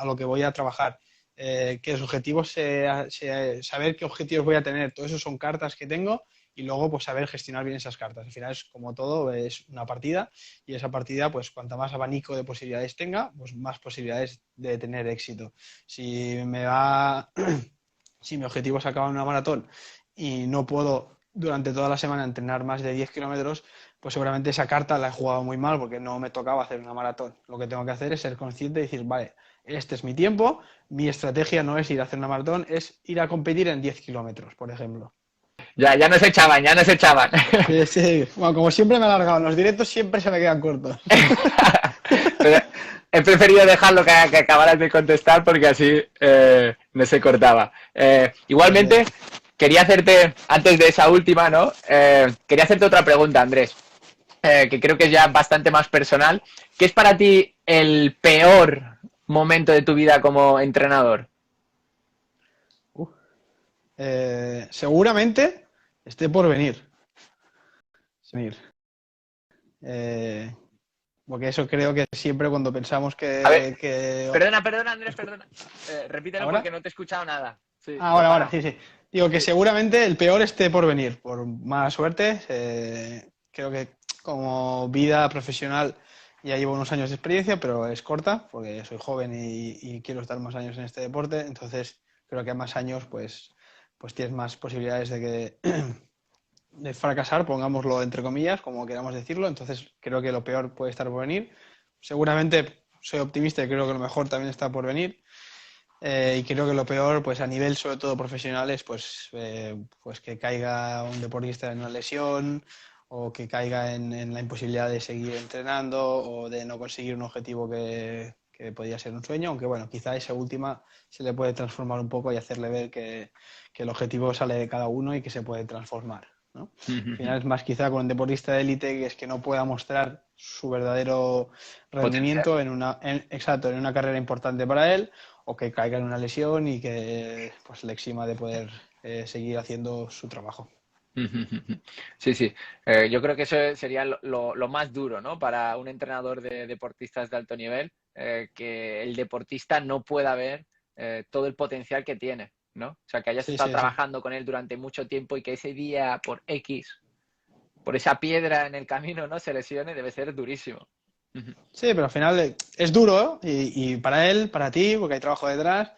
lo que voy a trabajar. Que los objetivos, saber qué objetivos voy a tener, todo eso son cartas que tengo y luego pues saber gestionar bien esas cartas. Al final es como todo, es una partida y esa partida pues cuanta más abanico de posibilidades tenga, pues más posibilidades de tener éxito. Si me va, si mi objetivo es acabar una maratón y no puedo durante toda la semana entrenar más de 10 kilómetros, pues seguramente esa carta la he jugado muy mal porque no me tocaba hacer una maratón. Lo que tengo que hacer es ser consciente y decir, vale, este es mi tiempo, mi estrategia no es ir a hacer una maratón, es ir a competir en 10 kilómetros, por ejemplo. Ya nos echaban, ya nos echaban. Sí, sí. Bueno, como siempre me he alargado, en los directos siempre se me quedan cortos. Pero he preferido dejarlo que acabaras de contestar porque así no se cortaba. Igualmente, quería hacerte, antes de esa última, ¿no? Quería hacerte otra pregunta, Andrés, que creo que es ya bastante más personal. ¿Qué es para ti el peor momento de tu vida como entrenador? Seguramente esté por venir. Venir. Eh, Porque eso creo que siempre cuando pensamos A ver, que... perdona, Andrés, perdona. Repítelo ¿Ahora? porque no te he escuchado nada. Sí, Ahora, sí, sí. Digo que Sí. seguramente el peor esté por venir, por mala suerte. Creo que como vida profesional ya llevo unos años de experiencia, pero es corta porque soy joven y quiero estar más años en este deporte. Entonces, creo que a más años, pues tienes más posibilidades de fracasar, pongámoslo entre comillas, como queramos decirlo. Entonces, creo que lo peor puede estar por venir. Seguramente soy optimista y creo que lo mejor también está por venir. Y creo que lo peor, pues a nivel sobre todo profesional, es pues que caiga un deportista en una lesión o que caiga en la imposibilidad de seguir entrenando o de no conseguir un objetivo que podría ser un sueño, aunque bueno, quizá esa última se le puede transformar un poco y hacerle ver que el objetivo sale de cada uno y que se puede transformar, ¿no? Al final es más quizá con un deportista de élite que es que no pueda mostrar su verdadero Potencial. rendimiento exacto, en una carrera importante para él o que caiga en una lesión y que pues le exima de poder seguir haciendo su trabajo. Sí, sí. Yo creo que eso sería lo más duro, ¿no? Para un entrenador de deportistas de alto nivel, que el deportista no pueda ver todo el potencial que tiene, ¿no? O sea, que hayas Sí, estado sí, sí. trabajando con él durante mucho tiempo y que ese día, por X, por esa piedra en el camino, ¿no? Se lesione, debe ser durísimo. Sí, pero al final es duro, ¿eh? Y para él, para ti, porque hay trabajo detrás,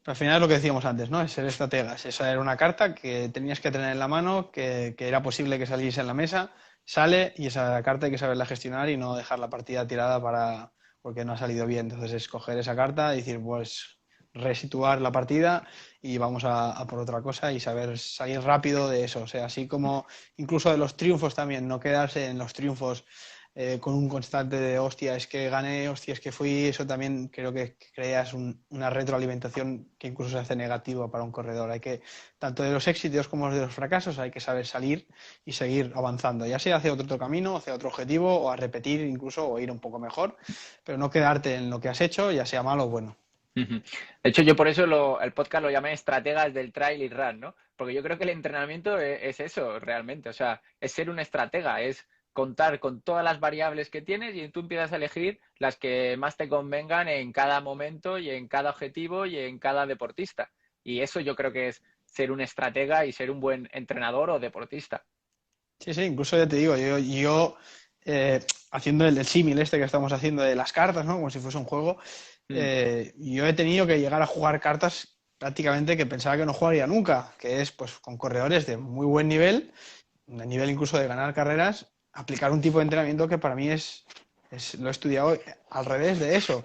pero al final es lo que decíamos antes, ¿no? Es ser estrategas. Esa era una carta que tenías que tener en la mano, que era posible que saliese en la mesa, sale y esa carta hay que saberla gestionar y no dejar la partida tirada porque no ha salido bien. Entonces, escoger esa carta y decir, pues, resituar la partida y vamos a por otra cosa y saber salir rápido de eso. O sea, así como incluso de los triunfos también, no quedarse en los triunfos con un constante de hostia, es que gané, hostia, es que fui, eso también creo que creas una retroalimentación que incluso se hace negativa para un corredor. Hay que, tanto de los éxitos como de los fracasos, hay que saber salir y seguir avanzando, ya sea hacia otro camino, hacia otro objetivo, o a repetir incluso, o ir un poco mejor, pero no quedarte en lo que has hecho, ya sea malo o bueno. Ujú. De hecho, yo por eso el podcast lo llamé Estrategas del Trail y Run, ¿no? Porque yo creo que el entrenamiento es eso realmente, o sea, es ser un estratega, es contar con todas las variables que tienes y tú empiezas a elegir las que más te convengan en cada momento y en cada objetivo y en cada deportista. Y eso yo creo que es ser un estratega y ser un buen entrenador o deportista. Sí, sí, incluso ya te digo, haciendo el símil este que estamos haciendo de las cartas, ¿no? Como si fuese un juego, Mm. yo he tenido que llegar a jugar cartas prácticamente que pensaba que no jugaría nunca, que es pues con corredores de muy buen nivel, a nivel incluso de ganar carreras, aplicar un tipo de entrenamiento que para mí lo he estudiado al revés de eso.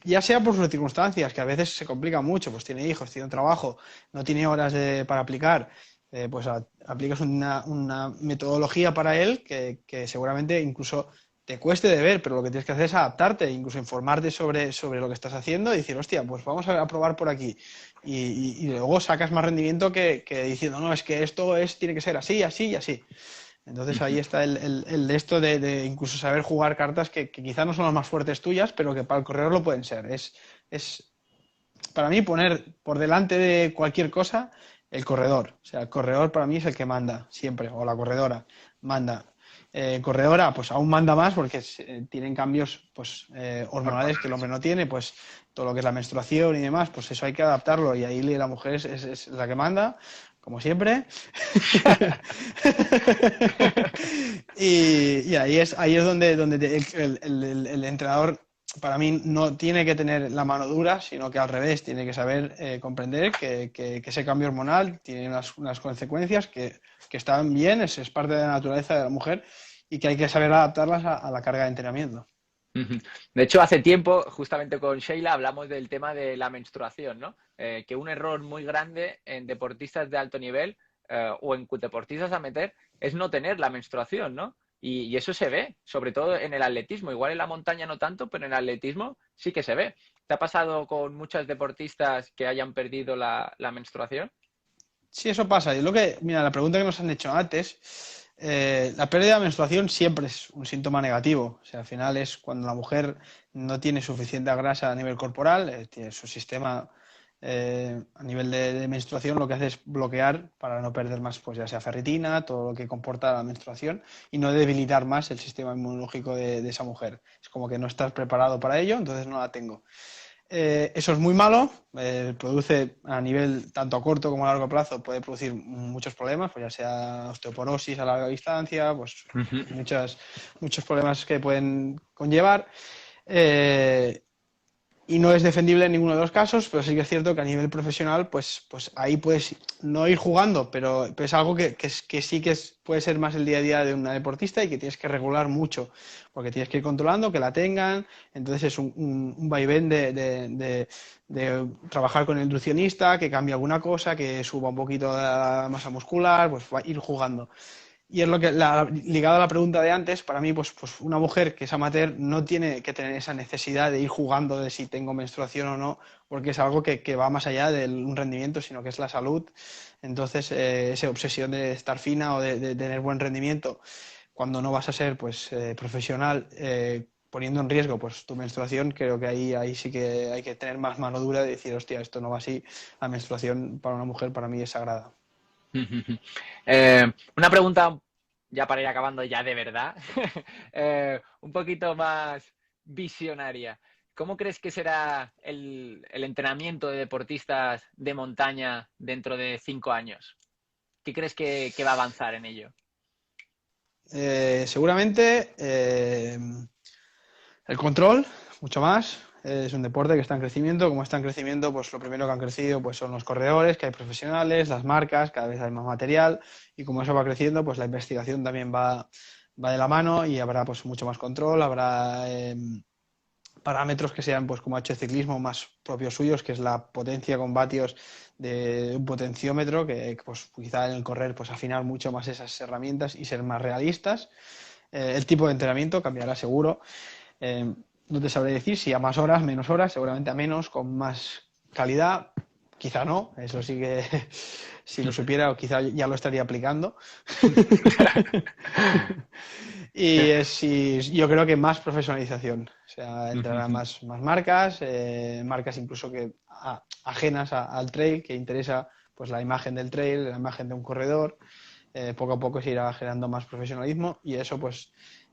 Ya sea por sus circunstancias, que a veces se complica mucho, pues tiene hijos, tiene un trabajo, no tiene horas para aplicar, pues aplicas una metodología para él que seguramente incluso te cueste de ver, pero lo que tienes que hacer es adaptarte, incluso informarte sobre lo que estás haciendo y decir, hostia, pues vamos a probar por aquí. Y luego sacas más rendimiento que diciendo, no, es que tiene que ser así, así y así. Entonces ahí está el de esto de incluso saber jugar cartas que quizás no son las más fuertes tuyas, pero que para el corredor lo pueden ser. Es para mí poner por delante de cualquier cosa el corredor. O sea, el corredor para mí es el que manda siempre, o la corredora manda. Corredora, pues aún manda más porque tienen cambios pues, hormonales que el hombre no tiene, pues todo lo que es la menstruación y demás, pues eso hay que adaptarlo y ahí la mujer es la que manda, como siempre. Y ahí es donde el entrenador para mí no tiene que tener la mano dura, sino que al revés, tiene que saber comprender que ese cambio hormonal tiene unas consecuencias que están bien, es parte de la naturaleza de la mujer y que hay que saber adaptarlas a la carga de entrenamiento. Ujú. De hecho, hace tiempo, justamente con Sheila, hablamos del tema de la menstruación, ¿no? Que un error muy grande en deportistas de alto nivel o en deportistas amateur es no tener la menstruación, ¿no? Y eso se ve, sobre todo en el atletismo. Igual en la montaña no tanto, pero en el atletismo sí que se ve. ¿Te ha pasado con muchos deportistas que hayan perdido la menstruación? Sí, eso pasa. Mira, la pregunta que nos han hecho antes, la pérdida de menstruación siempre es un síntoma negativo. O sea, al final es cuando la mujer no tiene suficiente grasa a nivel corporal, tiene su sistema a nivel de menstruación, lo que hace es bloquear para no perder más, pues ya sea ferritina, todo lo que comporta la menstruación y no debilitar más el sistema inmunológico de esa mujer. Es como que no estás preparado para ello, entonces no la tengo. Eso es muy malo, produce a nivel tanto a corto como a largo plazo, puede producir muchos problemas, pues ya sea osteoporosis a larga distancia, pues Ujú. muchos problemas que pueden conllevar. Eh, y no es defendible en ninguno de los casos, pero sí que es cierto que a nivel profesional, pues ahí puedes no ir jugando, pero es algo que sí puede ser más el día a día de una deportista y que tienes que regular mucho, porque tienes que ir controlando que la tengan, entonces es un vaivén de trabajar con el nutricionista, que cambie alguna cosa, que suba un poquito la masa muscular, pues va a ir jugando. Y es lo que, ligado a la pregunta de antes, para mí, pues una mujer que es amateur no tiene que tener esa necesidad de ir jugando de si tengo menstruación o no, porque es algo que va más allá de un rendimiento, sino que es la salud. Entonces, esa obsesión de estar fina o de tener buen rendimiento cuando no vas a ser pues profesional, poniendo en riesgo pues tu menstruación, creo que ahí sí que hay que tener más mano dura de decir, hostia, esto no va así. La menstruación para una mujer para mí es sagrada. Una pregunta ya para ir acabando ya de verdad, un poquito más visionaria. ¿Cómo crees que será el entrenamiento de deportistas de montaña dentro de 5 años? ¿Qué crees que va a avanzar en ello? Seguramente el control, mucho más. Es un deporte que está en crecimiento. Como está en crecimiento, pues lo primero que han crecido pues son los corredores, que hay profesionales, las marcas, cada vez hay más material. Y como eso va creciendo, pues la investigación también va de la mano y habrá pues mucho más control, habrá parámetros que sean, pues como ha hecho el ciclismo, más propios suyos, que es la potencia con vatios de un potenciómetro, que pues quizá en el correr pues afinar mucho más esas herramientas y ser más realistas. El tipo de entrenamiento cambiará seguro. No te sabré decir si a más horas, menos horas, seguramente a menos, con más calidad. Quizá no, eso sí que si lo supiera quizá ya lo estaría aplicando. Y yo creo que más profesionalización, o sea, entrarán más marcas, marcas incluso que ajenas al trail, que interesa pues la imagen del trail, la imagen de un corredor. Poco a poco se irá generando más profesionalismo y eso pues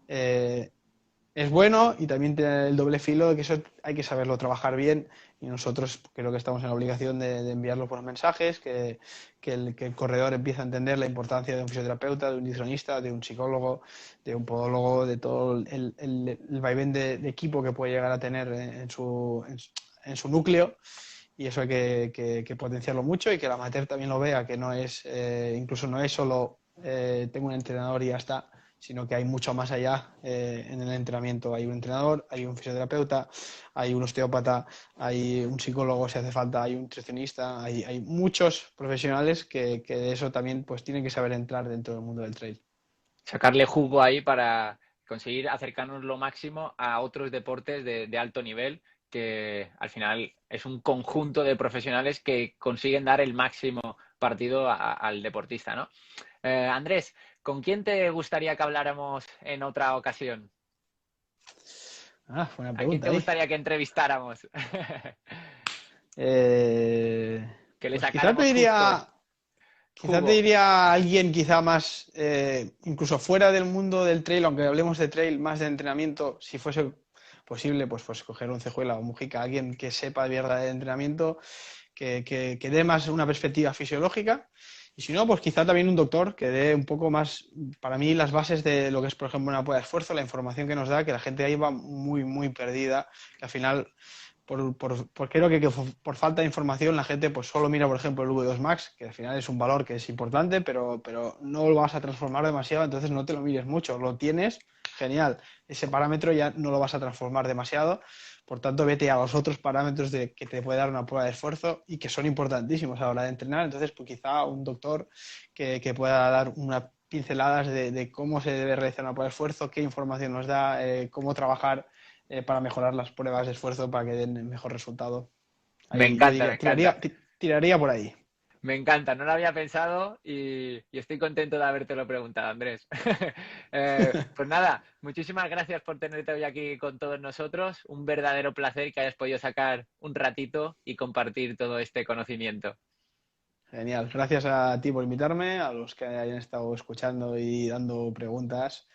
es bueno y también tiene el doble filo de que eso hay que saberlo trabajar bien y nosotros creo que estamos en la obligación de enviarlo por mensajes, que el corredor empiece a entender la importancia de un fisioterapeuta, de un nutricionista, de un psicólogo, de un podólogo, de todo el vaivén de equipo que puede llegar a tener en su núcleo. Y eso hay que potenciarlo mucho y que el amateur también lo vea, que no es, incluso no es solo tengo un entrenador y ya está, sino que hay mucho más allá en el entrenamiento. Hay un entrenador, hay un fisioterapeuta, hay un osteópata, hay un psicólogo si hace falta, hay un nutricionista, hay muchos profesionales que de eso también pues tienen que saber entrar dentro del mundo del trail. Sacarle jugo ahí para conseguir acercarnos lo máximo a otros deportes de alto nivel, que al final es un conjunto de profesionales que consiguen dar el máximo partido al deportista, ¿no? Andrés, ¿con quién te gustaría que habláramos en otra ocasión? Buena ¿A quién pregunta te ahí. gustaría que entrevistáramos? Que le Pues quizá te sacáramos justo diría, quizá te jugo. diría alguien quizá más, incluso fuera del mundo del trail, aunque hablemos de trail, más de entrenamiento, si fuese posible, pues coger un Cejuela o un Mujica, alguien que sepa de verdad de entrenamiento, que dé más una perspectiva fisiológica. Y si no, pues quizá también un doctor que dé un poco más, para mí, las bases de lo que es, por ejemplo, una prueba de esfuerzo, la información que nos da, que la gente ahí va muy, muy perdida, que al final creo que por falta de información la gente pues solo mira, por ejemplo, el V2 Max, que al final es un valor que es importante, pero no lo vas a transformar demasiado, entonces no te lo mires mucho. Lo tienes, genial. Ese parámetro ya no lo vas a transformar demasiado, por tanto, vete a los otros parámetros que te puede dar una prueba de esfuerzo y que son importantísimos a la hora de entrenar. Entonces, pues quizá un doctor que pueda dar unas pinceladas de cómo se debe realizar una prueba de esfuerzo, qué información nos da, cómo trabajar para mejorar las pruebas de esfuerzo para que den el mejor resultado. Me Ahí yo encanta, me diría, encanta. tiraría por ahí. Me encanta, no lo había pensado y estoy contento de habértelo preguntado, Andrés. Pues nada, muchísimas gracias por tenerte hoy aquí con todos nosotros. Un verdadero placer que hayas podido sacar un ratito y compartir todo este conocimiento. Genial. Gracias a ti por invitarme, a los que hayan estado escuchando y dando preguntas.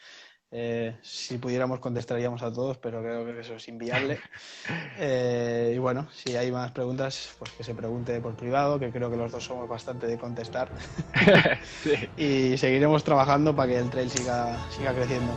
Si pudiéramos contestaríamos a todos, pero creo que eso es inviable. Y bueno, si hay más preguntas, pues que se pregunte por privado, que creo que los dos somos bastante de contestar. Sí. Y seguiremos trabajando para que el trail siga creciendo.